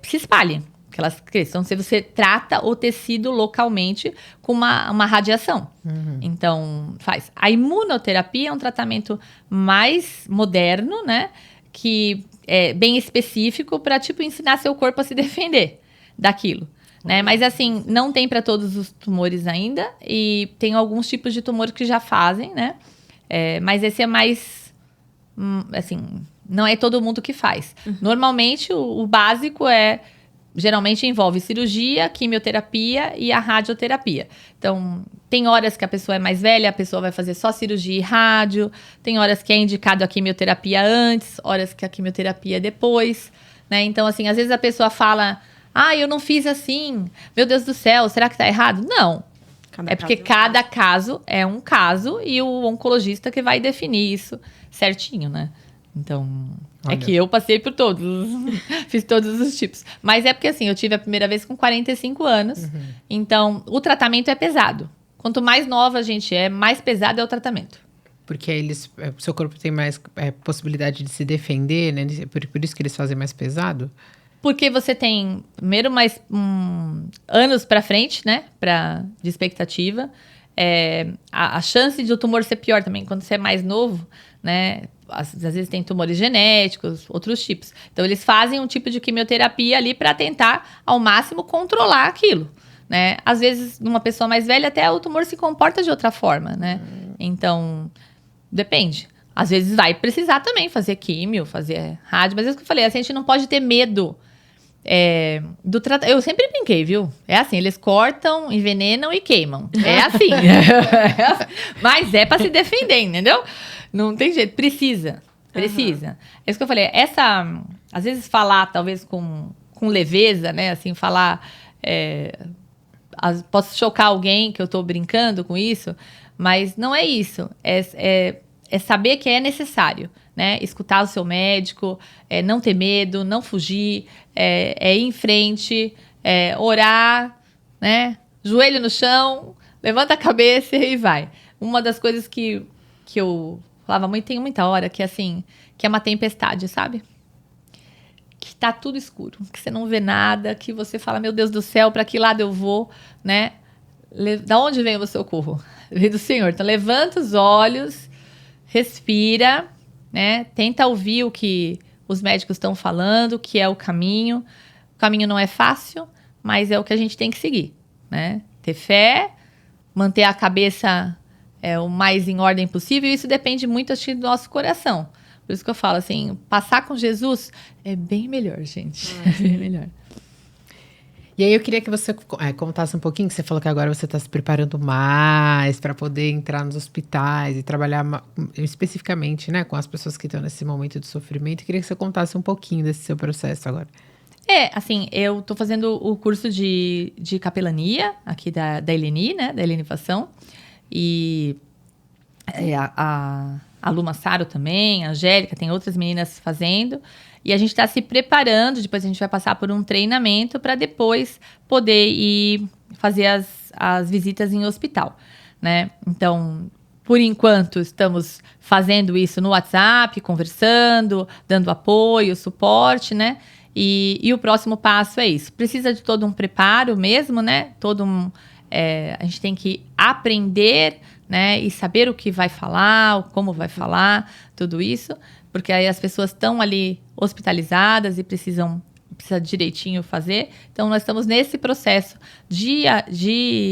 se espalhem. Que elas cresçam, se você trata o tecido localmente com uma radiação. Uhum. Então, faz. A imunoterapia é um tratamento mais moderno, né? Que é bem específico para, ensinar seu corpo a se defender daquilo. Né? Mas, assim, não tem para todos os tumores ainda. E tem alguns tipos de tumor que já fazem, né? Mas esse é mais... assim, não é todo mundo que faz. Uhum. Normalmente, o básico geralmente envolve cirurgia, quimioterapia e a radioterapia. Então, tem horas que a pessoa é mais velha, a pessoa vai fazer só cirurgia e rádio. Tem horas que é indicado a quimioterapia antes, horas que a quimioterapia depois, né? Então, assim, às vezes a pessoa fala... eu não fiz assim. Meu Deus do céu, será que tá errado? Não. Porque cada caso é um caso e o oncologista que vai definir isso certinho, né? Então... Olha. É que eu passei por todos, fiz todos os tipos. Mas é porque, assim, eu tive a primeira vez com 45 anos. Uhum. Então, o tratamento é pesado. Quanto mais nova a gente mais pesado é o tratamento. Porque aí o seu corpo tem mais possibilidade de se defender, né? Por isso que eles fazem mais pesado? Porque você tem, primeiro, mais anos pra frente, né? De expectativa. A chance de o tumor ser pior também, quando você é mais novo, né? Às vezes tem tumores genéticos, outros tipos. Então, eles fazem um tipo de quimioterapia ali para tentar, ao máximo, controlar aquilo, né? Às vezes, numa pessoa mais velha, até o tumor se comporta de outra forma, né? Então, depende. Às vezes vai precisar também fazer químio, fazer rádio, mas é isso que eu falei, assim, a gente não pode ter medo do tratamento. Eu sempre brinquei, viu? É assim, eles cortam, envenenam e queimam. É assim. Mas é para se defender, entendeu? Não tem jeito. Precisa. É isso que eu falei. às vezes falar talvez com leveza, né? Assim, falar... posso chocar alguém que eu tô brincando com isso, mas não é isso. É saber que é necessário, né? Escutar o seu médico, não ter medo, não fugir, ir em frente, orar, né? Joelho no chão, levanta a cabeça e vai. Uma das coisas que eu falava muito, tem muita hora, que assim, que é uma tempestade, sabe? Que tá tudo escuro, que você não vê nada, que você fala, meu Deus do céu, para que lado eu vou, né? Da onde vem o socorro? Vem do Senhor. Então, levanta os olhos, respira, né? Tenta ouvir o que os médicos estão falando, que é o caminho. O caminho não é fácil, mas é o que a gente tem que seguir, né? Ter fé, manter a cabeça o mais em ordem possível, e isso depende muito, acho que, do nosso coração. Por isso que eu falo assim, passar com Jesus é bem melhor, gente. É bem melhor. E aí eu queria que você contasse um pouquinho, que você falou que agora você está se preparando mais para poder entrar nos hospitais e trabalhar especificamente, né, com as pessoas que estão nesse momento de sofrimento. Eu queria que você contasse um pouquinho desse seu processo agora. Assim, eu tô fazendo o curso de capelania aqui da Eleni, né, da Helenivação. E a Lu Massaro também, a Angélica, tem outras meninas fazendo. E a gente está se preparando, depois a gente vai passar por um treinamento para depois poder ir fazer as visitas em hospital, né? Então, por enquanto, estamos fazendo isso no WhatsApp, conversando, dando apoio, suporte, né? E o próximo passo é isso. Precisa de todo um preparo mesmo, né? A gente tem que aprender, né? E saber o que vai falar, como vai falar, tudo isso. Porque aí as pessoas estão ali hospitalizadas e precisa direitinho fazer. Então, nós estamos nesse processo de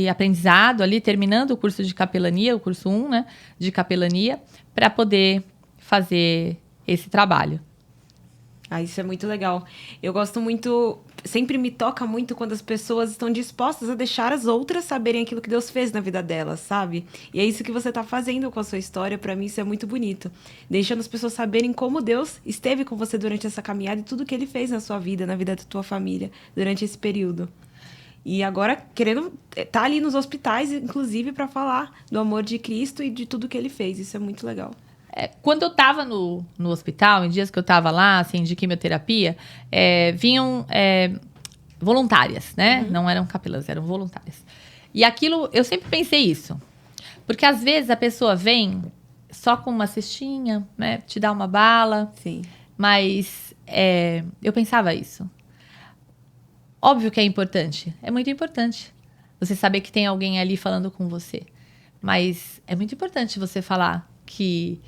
aprendizado ali, terminando o curso de capelania, o curso 1, né? De capelania, para poder fazer esse trabalho. Isso é muito legal. Eu gosto muito, sempre me toca muito quando as pessoas estão dispostas a deixar as outras saberem aquilo que Deus fez na vida delas, sabe? E é isso que você tá fazendo com a sua história. Pra mim, isso é muito bonito. Deixando as pessoas saberem como Deus esteve com você durante essa caminhada e tudo que Ele fez na sua vida, na vida da tua família, durante esse período. E agora, querendo tá ali nos hospitais, inclusive, para falar do amor de Cristo e de tudo que Ele fez. Isso é muito legal. Quando eu estava no hospital, em dias que eu estava lá, assim, de quimioterapia, vinham voluntárias, né? Uhum. Não eram capelãs, eram voluntárias. E aquilo, eu sempre pensei isso. Porque às vezes a pessoa vem só com uma cestinha, né? Te dá uma bala. Sim. Mas eu pensava isso. Óbvio que é importante. É muito importante. Você saber que tem alguém ali falando com você. Mas é muito importante você falar que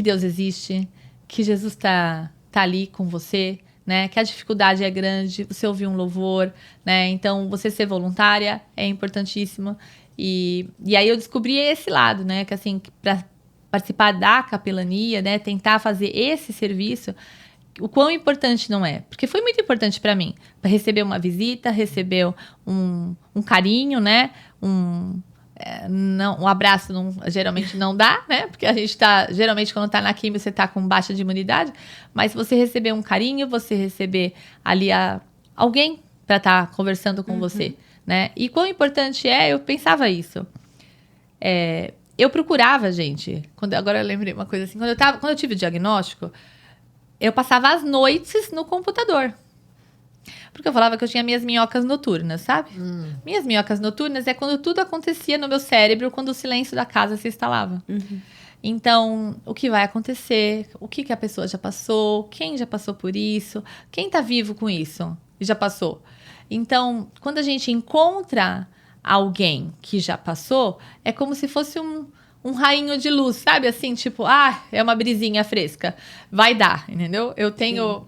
Deus existe, que Jesus tá ali com você, né? Que a dificuldade é grande, você ouvir um louvor, né? Então, você ser voluntária é importantíssimo. E aí eu descobri esse lado, né? Que assim, para participar da capelania, né? Tentar fazer esse serviço, o quão importante não é. Porque foi muito importante para mim. Para receber uma visita, receber um carinho, né? Um abraço geralmente não dá, né? Porque a gente geralmente quando tá na quimio, você tá com baixa de imunidade, mas você receber um carinho, você receber ali alguém para estar conversando com você, né? E quão importante eu pensava isso. Eu procurava, gente, agora eu lembrei uma coisa assim, quando eu tive o diagnóstico, eu passava as noites no computador. Porque eu falava que eu tinha minhas minhocas noturnas, sabe? Minhas minhocas noturnas é quando tudo acontecia no meu cérebro, quando o silêncio da casa se instalava. Uhum. Então, o que vai acontecer? O que a pessoa já passou? Quem já passou por isso? Quem tá vivo com isso e já passou? Então, quando a gente encontra alguém que já passou, é como se fosse um rainho de luz, sabe? Assim, tipo, é uma brisinha fresca. Vai dar, entendeu? Eu tenho...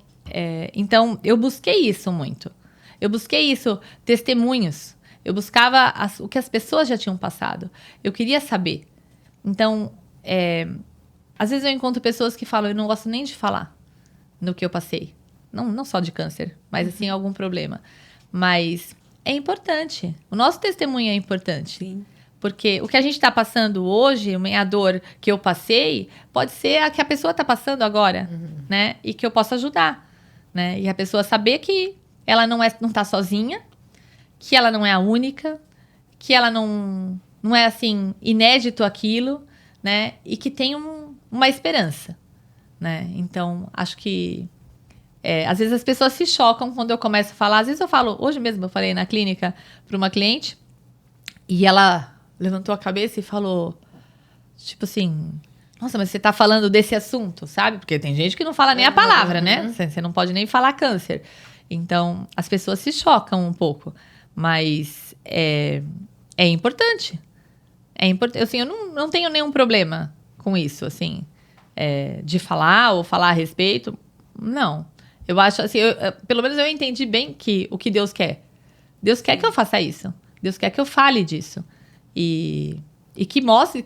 Então, eu busquei isso muito. Eu busquei isso, testemunhos. Eu buscava o que as pessoas já tinham passado. Eu queria saber. Então, às vezes eu encontro pessoas que falam, eu não gosto nem de falar no que eu passei. Não só de câncer, mas assim, algum problema. Mas é importante. O nosso testemunho é importante. Sim. Porque o que a gente está passando hoje, a dor que eu passei, pode ser a que a pessoa está passando agora, né? E que eu posso ajudar. né? E a pessoa saber que ela não tá sozinha, que ela não é a única, que ela não é, assim, inédito aquilo, né? E que tem uma esperança, né? Então, acho que às vezes as pessoas se chocam quando eu começo a falar. Às vezes eu falo, hoje mesmo eu falei na clínica para uma cliente e ela levantou a cabeça e falou, tipo assim, nossa, mas você tá falando desse assunto, sabe? Porque tem gente que não fala nem a palavra, né? Você não pode nem falar câncer. Então, as pessoas se chocam um pouco. Mas é importante. É importante. Assim, eu não tenho nenhum problema com isso, assim, de falar ou falar a respeito. Não. Eu acho, assim, pelo menos eu entendi bem o que Deus quer. Deus quer que eu faça isso. Deus quer que eu fale disso. E que mostre,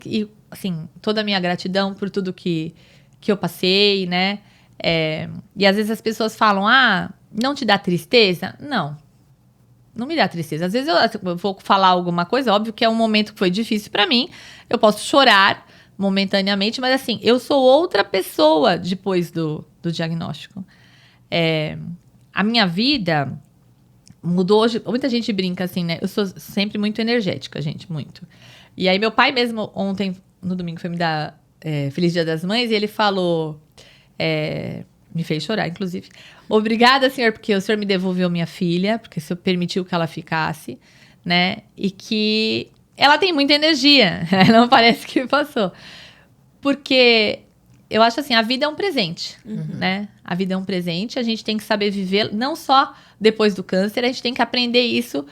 assim, toda a minha gratidão por tudo que eu passei, né? E às vezes as pessoas falam, não te dá tristeza? Não me dá tristeza. Às vezes eu vou falar alguma coisa, óbvio que é um momento que foi difícil pra mim. Eu posso chorar momentaneamente, mas assim, eu sou outra pessoa depois do diagnóstico. A minha vida mudou hoje. Muita gente brinca assim, né? Eu sou sempre muito energética, gente, muito. E aí meu pai mesmo ontem, no domingo, foi me dar Feliz Dia das Mães e ele falou... me fez chorar, inclusive. Obrigada, senhor, porque o senhor me devolveu minha filha, porque o senhor permitiu que ela ficasse, né? E que ela tem muita energia, não parece que passou. Porque eu acho assim, a vida é um presente, né? A vida é um presente, a gente tem que saber viver, não só depois do câncer, a gente tem que aprender isso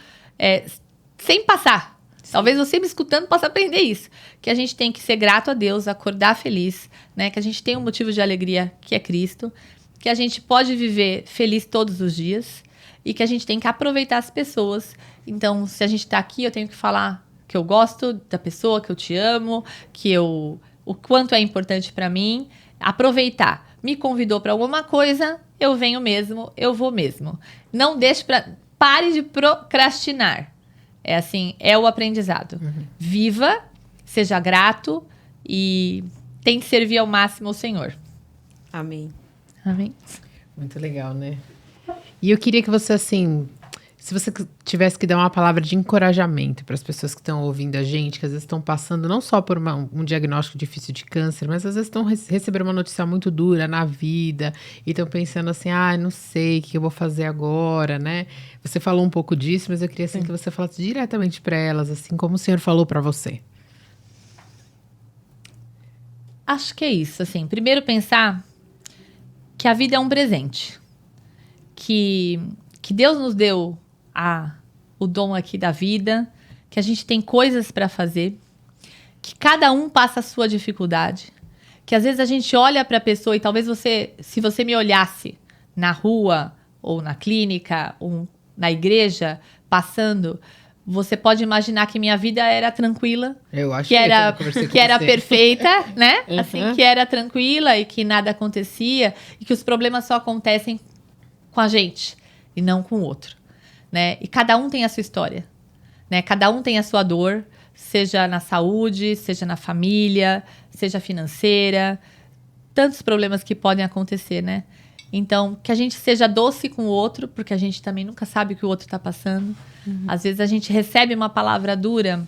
sem passar. Sim. Talvez você me escutando possa aprender isso. Que a gente tem que ser grato a Deus, acordar feliz, né? Que a gente tem um motivo de alegria, que é Cristo. Que a gente pode viver feliz todos os dias. E que a gente tem que aproveitar as pessoas. Então, se a gente tá aqui, eu tenho que falar que eu gosto da pessoa, que eu te amo, o quanto é importante para mim. Aproveitar. Me convidou para alguma coisa, eu venho mesmo, eu vou mesmo. Não deixe pare de procrastinar. É assim, é o aprendizado. Viva, seja grato e tente servir ao máximo o Senhor. Amém. Amém. Muito legal, né? E eu queria que você, assim, se você tivesse que dar uma palavra de encorajamento para as pessoas que estão ouvindo a gente, que às vezes estão passando não só por um diagnóstico difícil de câncer, mas às vezes estão recebendo uma notícia muito dura na vida e estão pensando assim, não sei o que eu vou fazer agora, né? Você falou um pouco disso, mas eu queria assim, que você falasse diretamente para elas, assim como o Senhor falou para você. Acho que é isso, assim. Primeiro pensar que a vida é um presente. Que Deus nos deu o dom aqui da vida, que a gente tem coisas para fazer, que cada um passa a sua dificuldade, que às vezes a gente olha para a pessoa e talvez se você me olhasse na rua ou na clínica ou na igreja passando, você pode imaginar que minha vida era tranquila, eu acho que era perfeita, né? Assim, que era tranquila e que nada acontecia e que os problemas só acontecem com a gente e não com o outro. Né? E cada um tem a sua história, né? Cada um tem a sua dor, seja na saúde, seja na família, seja financeira, tantos problemas que podem acontecer, né? Então, que a gente seja doce com o outro, porque a gente também nunca sabe o que o outro está passando. Às vezes a gente recebe uma palavra dura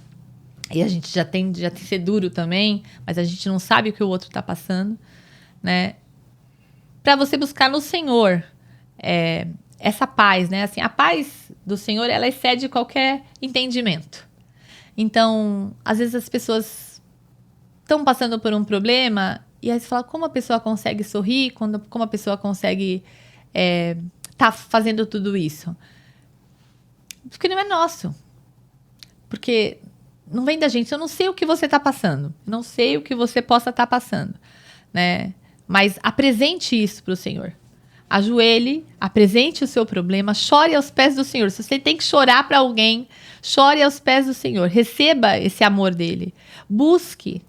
e a gente já tem que ser duro também, mas a gente não sabe o que o outro está passando, né? Para você buscar no Senhor essa paz, né? Assim, a paz do Senhor, ela excede qualquer entendimento. Então, às vezes as pessoas estão passando por um problema e aí você fala, como a pessoa consegue sorrir, como a pessoa consegue tá fazendo tudo isso? Porque não é nosso. Porque não vem da gente. Eu não sei o que você está passando. Não sei o que você possa estar passando, né? Mas apresente isso para o Senhor. Ajoelhe, apresente o seu problema, chore aos pés do Senhor. Se você tem que chorar para alguém, chore aos pés do Senhor. Receba esse amor dele. Busque.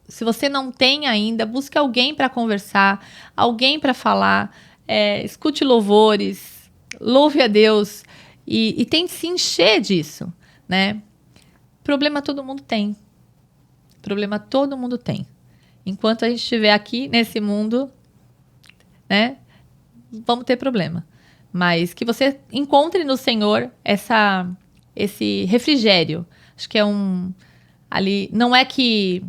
Se você não tem ainda, busque alguém para conversar, alguém para falar. Escute louvores, louve a Deus e tente se encher disso, né? Problema todo mundo tem. Enquanto a gente estiver aqui nesse mundo, né? vamos ter problema. Mas que você encontre no Senhor esse refrigério. Acho que é ali, não é que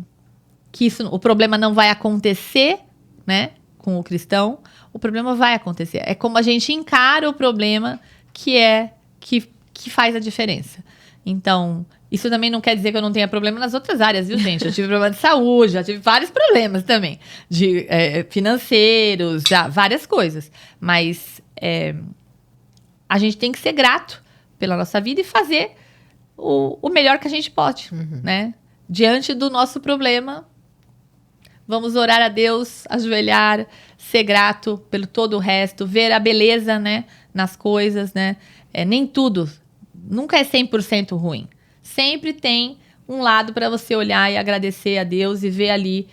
o problema não vai acontecer, né, com o cristão. O problema vai acontecer. É como a gente encara o problema que faz a diferença. Então, isso também não quer dizer que eu não tenha problema nas outras áreas, viu, gente? Eu tive problema de saúde, já tive vários problemas também. De financeiros, várias coisas. Mas a gente tem que ser grato pela nossa vida e fazer o melhor que a gente pode, né? Diante do nosso problema, vamos orar a Deus, ajoelhar, ser grato pelo todo o resto, ver a beleza, né, nas coisas, né? Nem tudo, nunca é 100% ruim. Sempre tem um lado para você olhar e agradecer a Deus e ver ali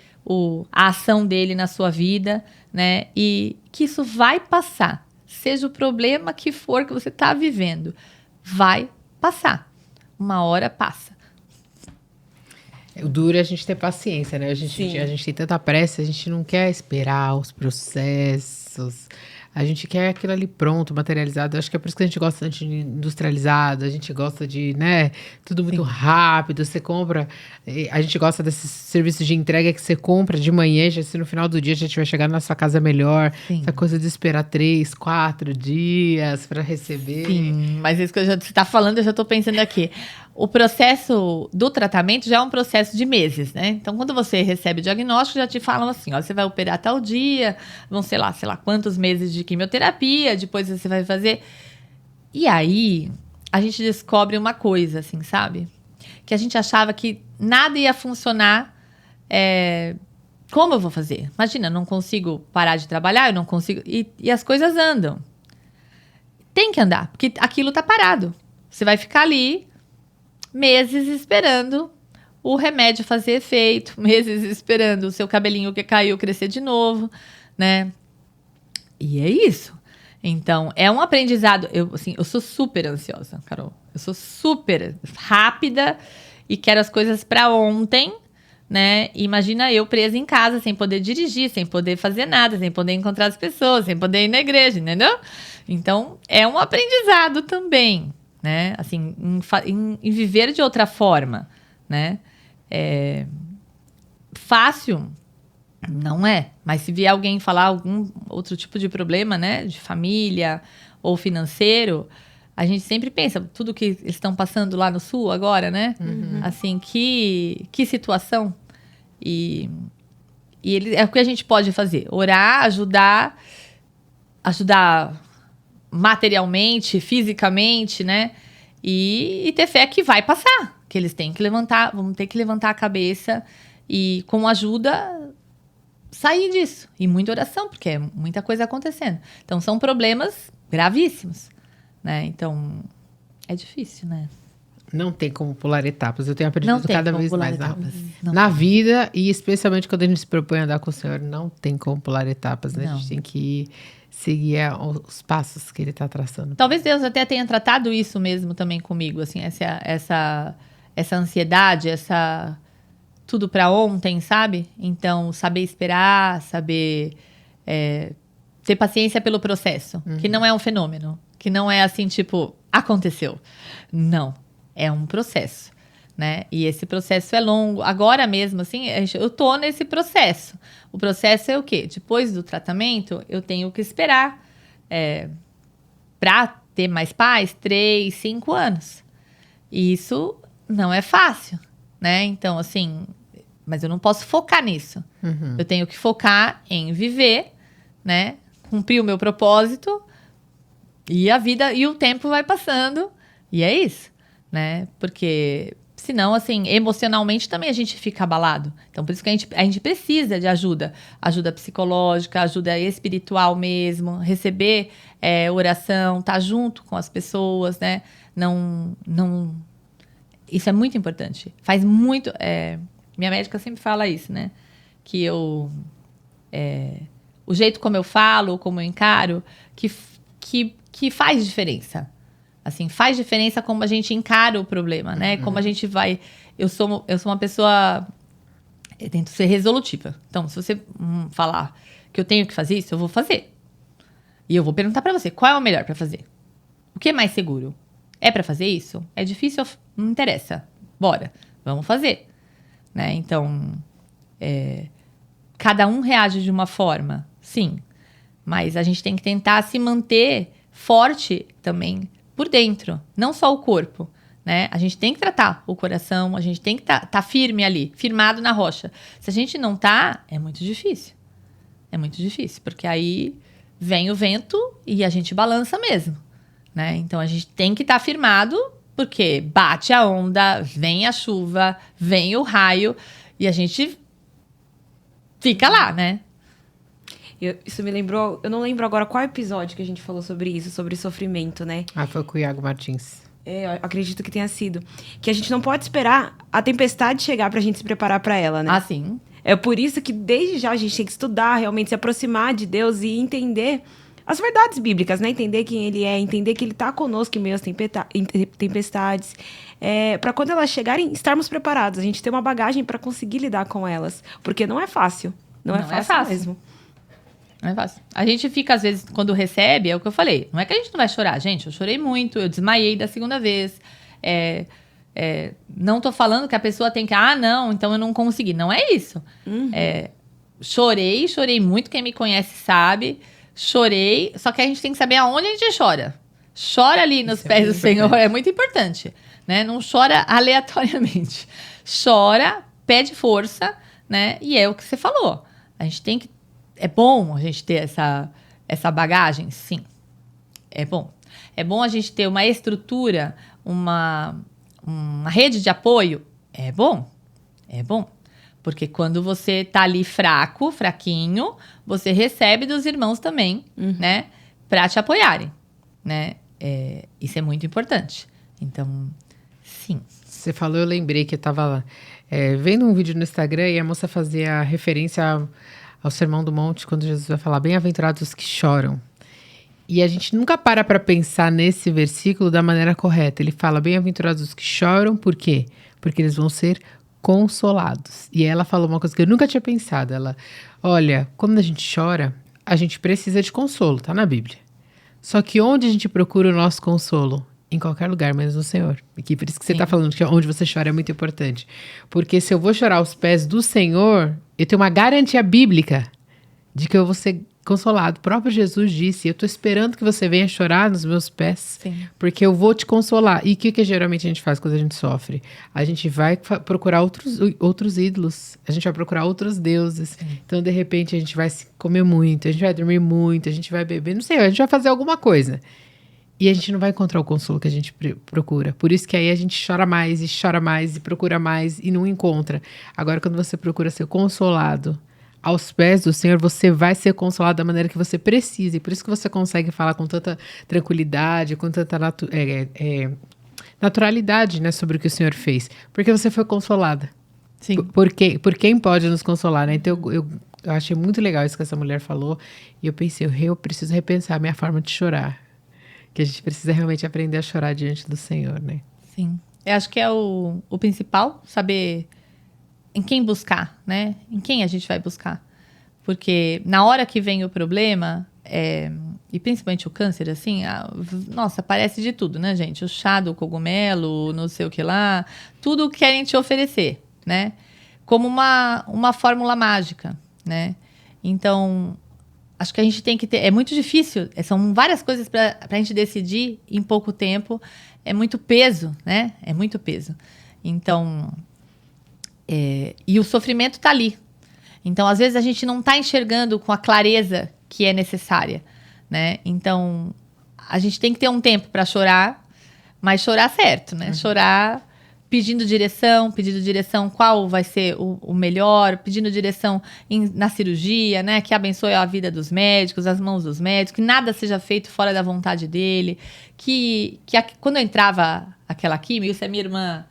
a ação dele na sua vida, né? E que isso vai passar. Seja o problema que for que você está vivendo, vai passar. Uma hora passa. O duro é a gente ter paciência, né? A gente tem tanta pressa, a gente não quer esperar os processos. A gente quer aquilo ali pronto, materializado. Acho que é por isso que a gente gosta de industrializado, a gente gosta de, né, tudo muito rápido. Você compra, a gente gosta desses serviços de entrega que você compra de manhã, já se no final do dia a gente vai chegar na sua casa melhor. Sim. Essa coisa de esperar 3, 4 dias para receber. Sim, mas isso que você está falando, eu já estou pensando aqui. O processo do tratamento já é um processo de meses, né? Então, quando você recebe o diagnóstico, já te falam assim, ó, você vai operar tal dia, vão, sei lá quantos meses de quimioterapia, depois você vai fazer. E aí, a gente descobre uma coisa, assim, sabe? Que a gente achava que nada ia funcionar. Como eu vou fazer? Imagina, eu não consigo parar de trabalhar, eu não consigo... E as coisas andam. Tem que andar, porque aquilo tá parado. Você vai ficar ali meses esperando o remédio fazer efeito, meses esperando o seu cabelinho que caiu crescer de novo, né? E é isso. Então, é um aprendizado. Eu sou super ansiosa, Carol. Eu sou super rápida e quero as coisas para ontem, né? Imagina eu presa em casa, sem poder dirigir, sem poder fazer nada, sem poder encontrar as pessoas, sem poder ir na igreja, entendeu? Então, é um aprendizado também, né? Assim, em viver de outra forma, né? Fácil não é, mas se vier alguém falar algum outro tipo de problema, né, de família ou financeiro, a gente sempre pensa, tudo que eles estão passando lá no Sul agora, né? Assim, que situação. E é o que a gente pode fazer, orar, ajudar materialmente, fisicamente, né? E ter fé que vai passar, que eles têm que vão ter que levantar a cabeça e, com ajuda, sair disso. E muita oração, porque é muita coisa acontecendo. Então, são problemas gravíssimos, né? Então, é difícil, né? Não tem como pular etapas. Eu tenho aprendido cada vez mais na tem. vida, e especialmente quando a gente se propõe a andar com o Senhor, não tem como pular etapas, né? Não. A gente tem que seguir os passos que Ele está traçando. Talvez Deus até tenha tratado isso mesmo também comigo, assim, essa ansiedade, tudo para ontem, sabe? Então, saber esperar, saber ter paciência pelo processo, que não é um fenômeno, que não é assim, tipo, aconteceu. Não, é um processo, né? E esse processo é longo. Agora mesmo, assim, eu tô nesse processo. O processo é o quê? Depois do tratamento, eu tenho que esperar para ter mais paz 3, 5 anos. E isso não é fácil, né? Então, assim, mas eu não posso focar nisso. Eu tenho que focar em viver, né? Cumprir o meu propósito, e a vida e o tempo vai passando, e é isso, né? Porque senão, assim, emocionalmente também a gente fica abalado. Então, por isso que a gente precisa de ajuda psicológica, ajuda espiritual mesmo, receber oração, estar junto com as pessoas, né? Não, isso é muito importante. Faz muito... minha médica sempre fala isso, né? Que o jeito como eu falo, como eu encaro, que faz diferença. Assim, faz diferença como a gente encara o problema, né? Como a gente vai... Eu sou uma pessoa... Eu tento ser resolutiva. Então, se você falar que eu tenho que fazer isso, eu vou fazer. E eu vou perguntar pra você, qual é o melhor pra fazer? O que é mais seguro? É pra fazer isso? É difícil? Não interessa. Bora, vamos fazer. Né? Então, cada um reage de uma forma, sim. Mas a gente tem que tentar se manter forte também por dentro, não só o corpo. Né? A gente tem que tratar o coração, a gente tem que tá firme ali, firmado na rocha. Se a gente não tá, é muito difícil. É muito difícil, porque aí vem o vento e a gente balança mesmo. Né? Então, a gente tem que estar firmado, porque bate a onda, vem a chuva, vem o raio, e a gente fica lá, né? Isso me lembrou... Eu não lembro agora qual episódio que a gente falou sobre isso, sobre sofrimento, né? Foi com o Iago Martins. Eu acredito que tenha sido. Que a gente não pode esperar a tempestade chegar pra gente se preparar pra ela, né? Ah, sim. É por isso que desde já a gente tem que estudar, realmente se aproximar de Deus e entender as verdades bíblicas, né? Entender quem Ele é, entender que Ele tá conosco em meio às tempestades. Para quando elas chegarem, estarmos preparados. A gente ter uma bagagem para conseguir lidar com elas. Porque não é fácil. Não é fácil mesmo. Não é fácil. A gente fica, às vezes, quando recebe, é o que eu falei. Não é que a gente não vai chorar. Gente, eu chorei muito, eu desmaiei da segunda vez. Não tô falando que a pessoa tem que... não, então eu não consegui. Não é isso. Uhum. Chorei muito. Quem me conhece sabe. Chorei. Só que a gente tem que saber aonde a gente chora. Chora ali nos pés do Senhor. É muito importante. Né? Não chora aleatoriamente. Chora, pede força, né? E é o que você falou. A gente tem que... É bom a gente ter essa bagagem? Sim. É bom. É bom a gente ter uma estrutura, uma rede de apoio? É bom. É bom. Porque quando você tá ali fraquinho, você recebe dos irmãos também, né? Pra te apoiarem, né? Isso é muito importante. Então, sim. Você falou, eu lembrei que eu tava vendo um vídeo no Instagram e a moça fazia referência ao Sermão do Monte, quando Jesus vai falar, bem-aventurados os que choram. E a gente nunca para pensar nesse versículo da maneira correta. Ele fala, bem-aventurados os que choram, por quê? Porque eles vão ser consolados. E ela falou uma coisa que eu nunca tinha pensado. Ela, olha, quando a gente chora, a gente precisa de consolo, tá na Bíblia. Só que onde a gente procura o nosso consolo? Em qualquer lugar, menos no Senhor. E por isso que você está falando que onde você chora é muito importante. Porque se eu vou chorar aos pés do Senhor, eu tenho uma garantia bíblica de que eu vou ser consolado. O próprio Jesus disse, eu estou esperando que você venha chorar nos meus pés, porque eu vou te consolar. E o que geralmente a gente faz quando a gente sofre? A gente vai procurar outros ídolos, a gente vai procurar outros deuses. Sim. Então, de repente, a gente vai comer muito, a gente vai dormir muito, a gente vai beber, não sei, a gente vai fazer alguma coisa. E a gente não vai encontrar o consolo que a gente procura. Por isso que aí a gente chora mais e procura mais e não encontra. Agora, quando você procura ser consolado aos pés do Senhor, você vai ser consolado da maneira que você precisa. E por isso que você consegue falar com tanta tranquilidade, com tanta naturalidade, né, sobre o que o Senhor fez. Porque você foi consolada. Sim. Por quem pode nos consolar, né? Então, eu achei muito legal isso que essa mulher falou. E eu pensei, eu preciso repensar a minha forma de chorar. Que a gente precisa realmente aprender a chorar diante do Senhor, né? Sim. Eu acho que é o principal, saber em quem buscar, né? Em quem a gente vai buscar. Porque na hora que vem o problema, e principalmente o câncer, assim, nossa, parece de tudo, né, gente? O chá do cogumelo, não sei o que lá, tudo querem te oferecer, né? Como uma fórmula mágica, né? Então, acho que a gente tem que ter... É muito difícil, são várias coisas para a gente decidir em pouco tempo. É muito peso, né? É muito peso. Então... e o sofrimento tá ali. Então, às vezes, a gente não tá enxergando com a clareza que é necessária, né? Então, a gente tem que ter um tempo para chorar, mas chorar certo, né? Chorar pedindo direção qual vai ser o melhor, pedindo direção na cirurgia, né? Que abençoe a vida dos médicos, as mãos dos médicos, que nada seja feito fora da vontade dele. Quando eu entrava aquela químio, isso é minha irmã...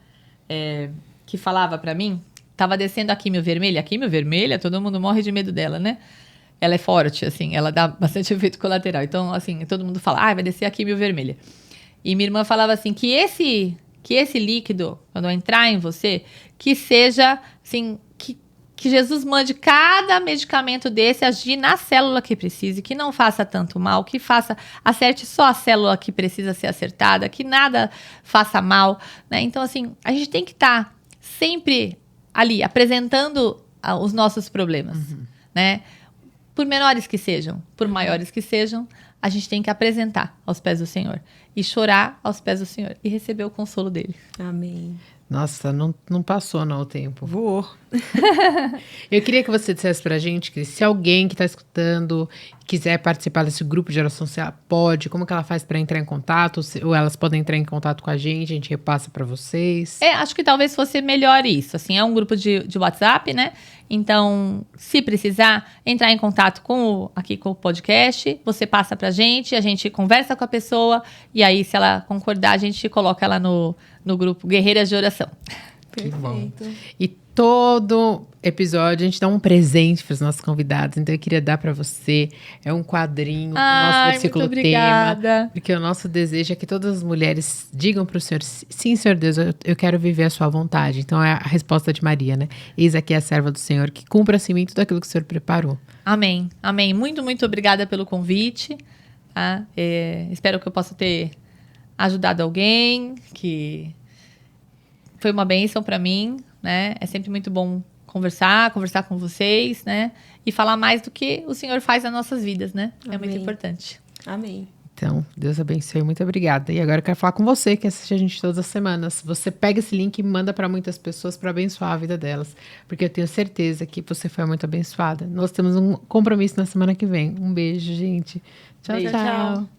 que falava pra mim, tava descendo a químio vermelha, todo mundo morre de medo dela, né? Ela é forte, assim, ela dá bastante efeito colateral. Então, assim, todo mundo fala, vai descer a químio vermelha. E minha irmã falava assim, que esse líquido, quando entrar em você, que seja, assim, que Jesus mande cada medicamento desse agir na célula que precise, que não faça tanto mal, que acerte só a célula que precisa ser acertada, que nada faça mal, né? Então, assim, a gente tem que estar sempre ali, apresentando os nossos problemas, né? Por menores que sejam, por maiores que sejam, a gente tem que apresentar aos pés do Senhor e chorar aos pés do Senhor e receber o consolo dele. Amém. Nossa, não passou não o tempo. Voou. Eu queria que você dissesse pra gente que se alguém que está escutando quiser participar desse grupo de oração, se ela pode, como que ela faz para entrar em contato, ou elas podem entrar em contato com a gente repassa para vocês. Acho que talvez fosse melhor isso, assim, é um grupo de WhatsApp, né? Então, se precisar entrar em contato aqui com o podcast, você passa pra gente, a gente conversa com a pessoa, e aí, se ela concordar, a gente coloca ela no grupo Guerreiras de Oração. Que bom. E todo episódio a gente dá um presente para os nossos convidados. Então eu queria dar para você um quadrinho do nosso versículo tema, porque o nosso desejo é que todas as mulheres digam para o Senhor: sim, Senhor Deus, eu quero viver a sua vontade. Então é a resposta de Maria, né? Eis aqui a serva do Senhor, que cumpra-se em mim tudo aquilo que o Senhor preparou. Amém, amém. Muito, muito obrigada pelo convite. Tá? Espero que eu possa ter ajudado alguém, que foi uma bênção para mim, né? É sempre muito bom conversar com vocês, né? E falar mais do que o Senhor faz nas nossas vidas, né? Amém. É muito importante. Amém. Então, Deus abençoe, muito obrigada. E agora eu quero falar com você, que assiste a gente todas as semanas. Você pega esse link e manda para muitas pessoas para abençoar a vida delas, porque eu tenho certeza que você foi muito abençoada. Nós temos um compromisso na semana que vem. Um beijo, gente. Tchau, Beijo. tchau.